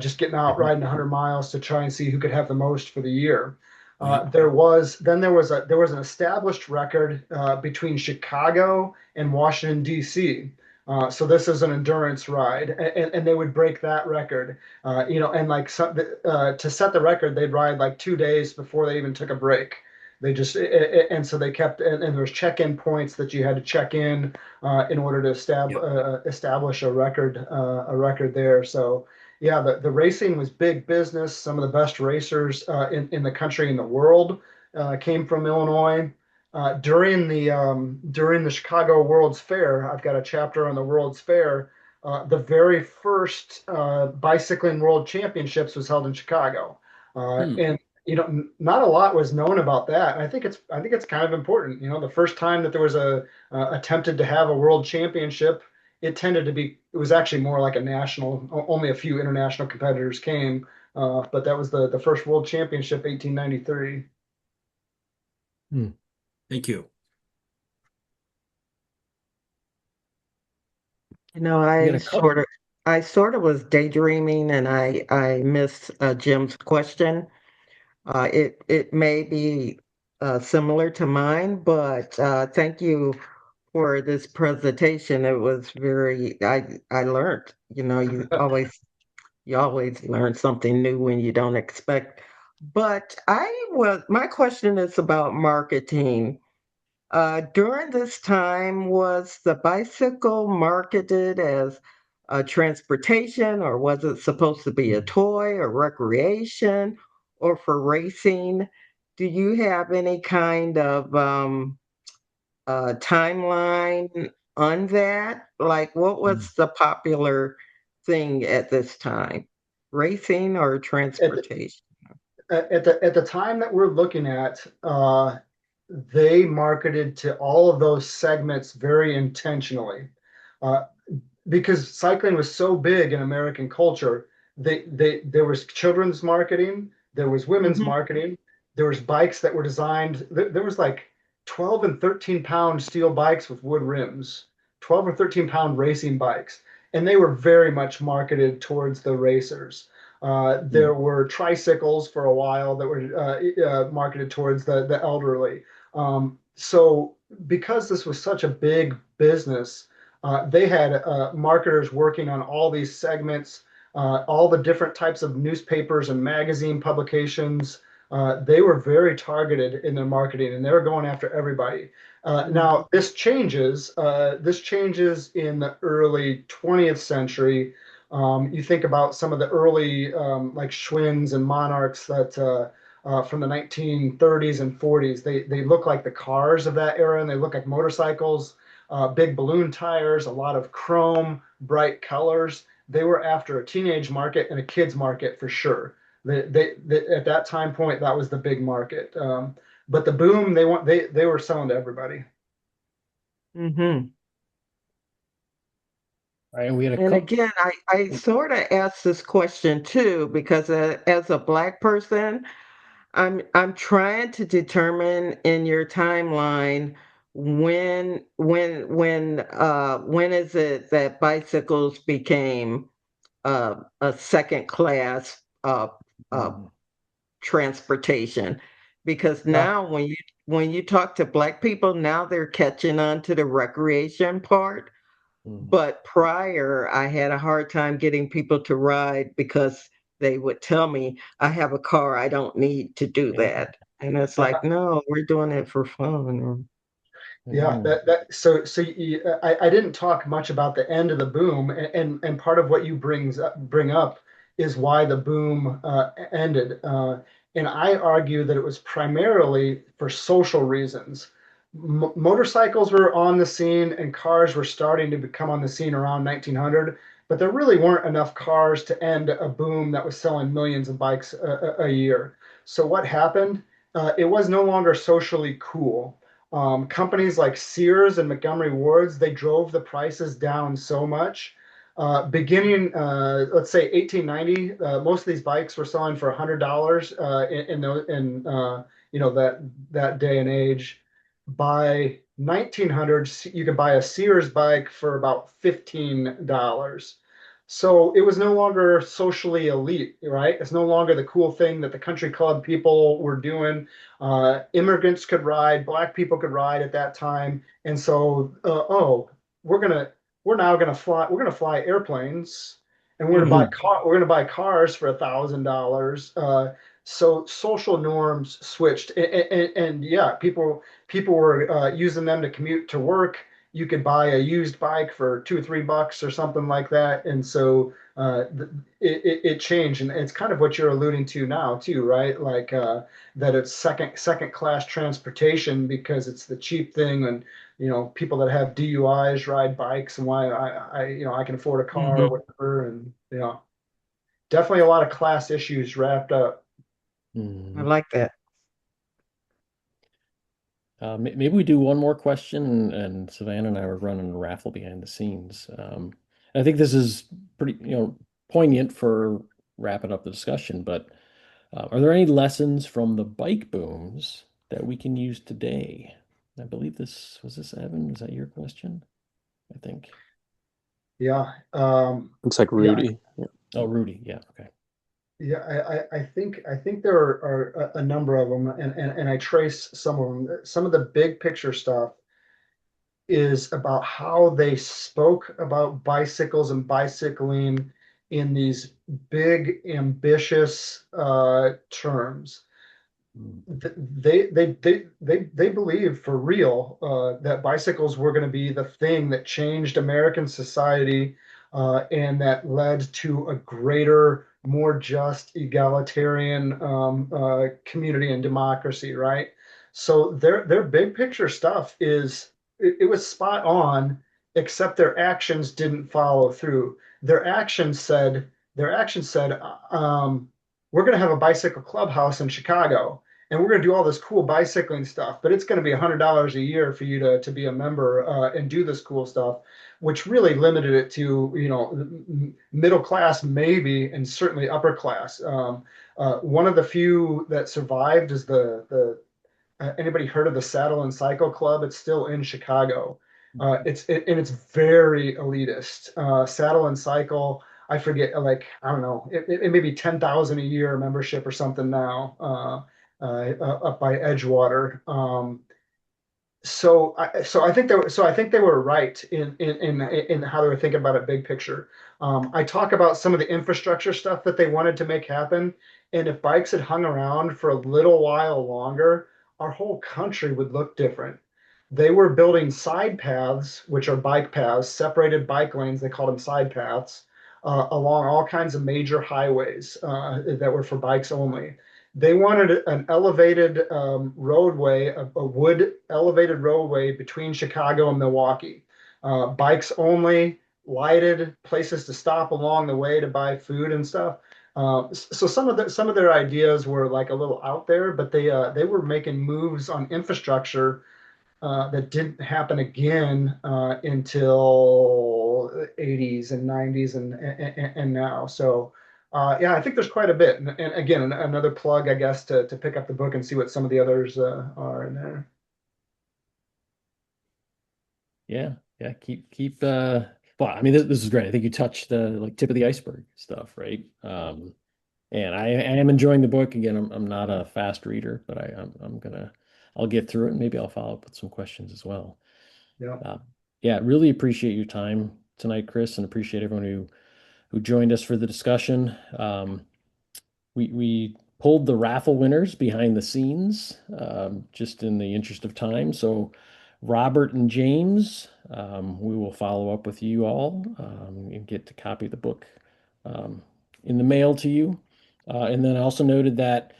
just getting out Mhm. riding 100 miles to try and see who could have the most for the year. Right. There was an established record between Chicago and Washington D.C. So this is an endurance ride, and they would break that record. And like to set the record, they'd ride like 2 days before they even took a break. They just and so they kept, and there was check-in points that you had to check in order to Yep. establish a record there. So yeah, the racing was big business. Some of the best racers in the country and the world came from Illinois. During the Chicago World's Fair, I've got a chapter on the World's Fair. The very first bicycling world championships was held in Chicago, Hmm. and not a lot was known about that. And I think it's kind of important. The first time that there was a attempted to have a world championship, it was actually more like a national. Only a few international competitors came, but that was the first world championship, 1893. Hmm. Thank you. You know, We got a couple. I sort of was daydreaming and I missed Jim's question. It may be similar to mine, but thank you for this presentation. It was I learned, you always learn something new when you don't expect. But my question is about marketing. During this time, was the bicycle marketed as a transportation, or was it supposed to be a toy or recreation or for racing? Do you have any kind of timeline on that? Like, what Hmm. was the popular thing at this time? Racing or At the, transportation? at the time that we're looking at, they marketed to all of those segments very intentionally. Uh, because cycling was so big in American culture, there was children's marketing, there was women's Hmm. marketing, there was bikes that were designed. There was like 12 and 13 pound steel bikes with wood rims, 12 or 13 pound racing bikes, and they were very much marketed towards the racers. Hmm. There were tricycles for a while that were marketed towards the elderly. So because this was such a big business, they had marketers working on all these segments, all the different types of newspapers and magazine publications. They were very targeted in their marketing, and they were going after everybody. Hmm. Now this changes. This changes in the early 20th century You think about some of the early like Schwinn's and Monarchs that from the 1930s and 40s. They look like the cars of that era, and they look like motorcycles. Big balloon tires, a lot of chrome, bright colors. They were after a teenage market and a kids market for sure. At that time point, that was the big market. But the boom, they were selling to everybody. Hmm. All right, we had a And couple. again, I sort of asked this question too because as a Black person, I'm trying to determine in your timeline when is it that bicycles became a second class uh, Mhm. transportation? Because Yeah. now when you talk to Black people, now they're catching on to the recreation part. Mhm. But prior, I had a hard time getting people to ride because they would tell me, I have a car, I don't need to do that. And it's like, no, we're doing it for fun. Yeah, Mhm. I didn't talk much about the end of the boom, and part of what you bring up is why the boom ended. And I argue that it was primarily for social reasons. Motorcycles were on the scene and cars were starting to become on the scene around 1900, but there really weren't enough cars to end a boom that was selling millions of bikes a year. So what happened? It was no longer socially cool. Companies like Sears and Montgomery Wards, they drove the prices down so much. Beginning, let's say 1890, most of these bikes were selling for $100 in that day and age. By 1900, you could buy a Sears bike for about $15. So it was no longer socially elite, right? It's no longer the cool thing that the country club people were doing. Immigrants could ride, black people could ride at that time, and so we're gonna we're now gonna fly we're gonna fly airplanes, and Mhm. we're gonna buy cars for $1,000. So social norms switched, and yeah, people were using them to commute to work. You could buy a used bike for $2 or $3 or something like that, and so it changed, and it's kind of what you're alluding to now too, right? Like that it's second class transportation because it's the cheap thing, and people that have DUIs ride bikes, and why I can afford a car or Mhm. whatever, and definitely a lot of class issues wrapped up. I Mhm. like that. Maybe we do one more question, and Savannah and I were running a raffle behind the scenes. I think this is pretty, poignant for wrapping up the discussion. But are there any lessons from the bike booms that we can use today? I believe this Evan? Was that your question? I think. Yeah, Looks like yeah, Rudy. Yeah. Oh, Rudy. Yeah. Okay. yeah. I think there are a number of them, and I trace some of them. Some of the big picture stuff is about how they spoke about bicycles and bicycling in these big, ambitious terms. Mm. They believed for real that bicycles were going to be the thing that changed American society, and that led to a greater, more just, egalitarian community and democracy, right? So their big picture stuff it was spot on, except their actions didn't follow through. Their actions said, we're going to have a bicycle clubhouse in Chicago, and we're going to do all this cool bicycling stuff, but it's going to be $100 a year for you to be a member and do this cool stuff, which really limited it to middle class maybe, and certainly upper class. One of the few that survived is the anybody heard of the Saddle and Cycle Club? It's still in Chicago. And it's very elitist. Saddle and Cycle, I forget, like I don't know, it may be 10,000 a year membership or something now, up by Edgewater. So I think they were right in how they were thinking about it big picture. I talk about some of the infrastructure stuff that they wanted to make happen, and if bikes had hung around for a little while longer, our whole country would look different. They were building side paths, which are bike paths, separated bike lanes. They called them side paths, along all kinds of major highways that were for bikes only. They wanted an elevated roadway, a wood elevated roadway between Chicago and Milwaukee. Bikes only, lighted, places to stop along the way to buy food and stuff. So some of their ideas were like a little out there, but they were making moves on infrastructure that didn't happen again until the 80s and 90s and now. So yeah, I think there's quite a bit. And again, another plug, I guess, to pick up the book and see what some of the others are in there. Yeah, yeah. Well, I mean, this is great. I think you touched the like tip of the iceberg stuff, right? And I am enjoying the book. Again, I'm not a fast reader, but I'll get through it and maybe I'll follow up with some questions as well. Yeah. Yeah, really appreciate your time tonight, Chris, and appreciate everyone who joined us for the discussion. We pulled the raffle winners behind the scenes, just in the interest of time. So Robert and James, we will follow up with you all, and get to copy the book in the mail to you. And then I also noted that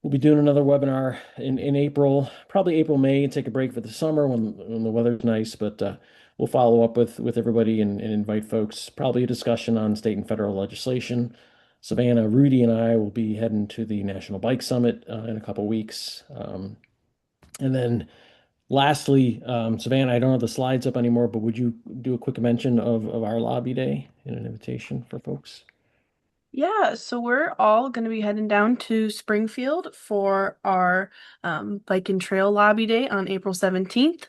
we'll be doing another webinar in April, probably April, May, and take a break for the summer when the weather's nice. But we'll follow up with everybody and invite folks, probably a discussion on state and federal legislation. Savannah, Rudy, and I will be heading to the National Bike Summit in a couple weeks. And then lastly, Savannah, I don't have the slides up anymore, but would you do a quick mention of our lobby day and an invitation for folks? Yeah, so we're all going to be heading down to Springfield for our Bike and Trail Lobby Day on April 17th.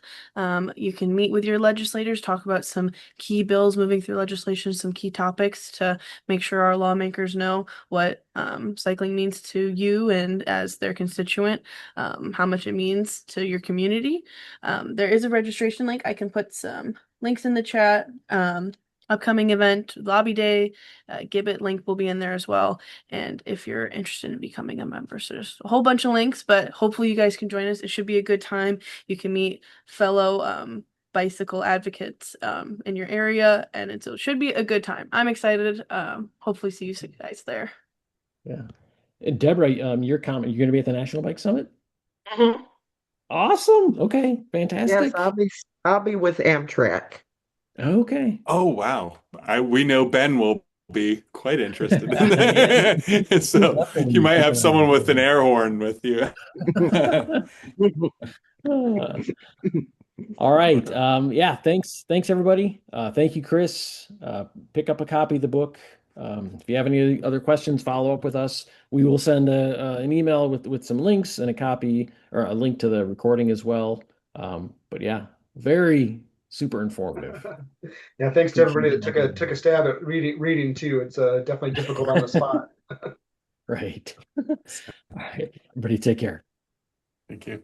You can meet with your legislators, talk about some key bills moving through legislation, some key topics to make sure our lawmakers know what cycling means to you and as their constituent, how much it means to your community. There is a registration link. I can put some links in the chat. Upcoming event, Lobby Day, Gibbet link will be in there as well. And if you're interested in becoming a member, so there's a whole bunch of links, but hopefully you guys can join us. It should be a good time. You can meet fellow bicycle advocates in your area, and it should be a good time. I'm excited. Hopefully see you guys there. Yeah. And Deborah, your comment, you're going to be at the National Bike Summit? Mhm. Awesome. Okay. Yes, Fantastic. I'll be with Amtrak. Okay. Oh, wow. We know Ben will be quite interested in Yeah, that. he'll So definitely you be might have picking on someone with an air horn with you. Uh, all right. Yeah, thanks everybody. Thank you, Chris. Pick up a copy of the book. If you have any other questions, follow up with us. We will send an email with some links and a copy or a link to the recording as well. But yeah, very super informative. Yeah, thanks to Appreciate everybody you that all took a stab at reading too. It's definitely difficult on the spot. Right. All right. Everybody take care. Thank you.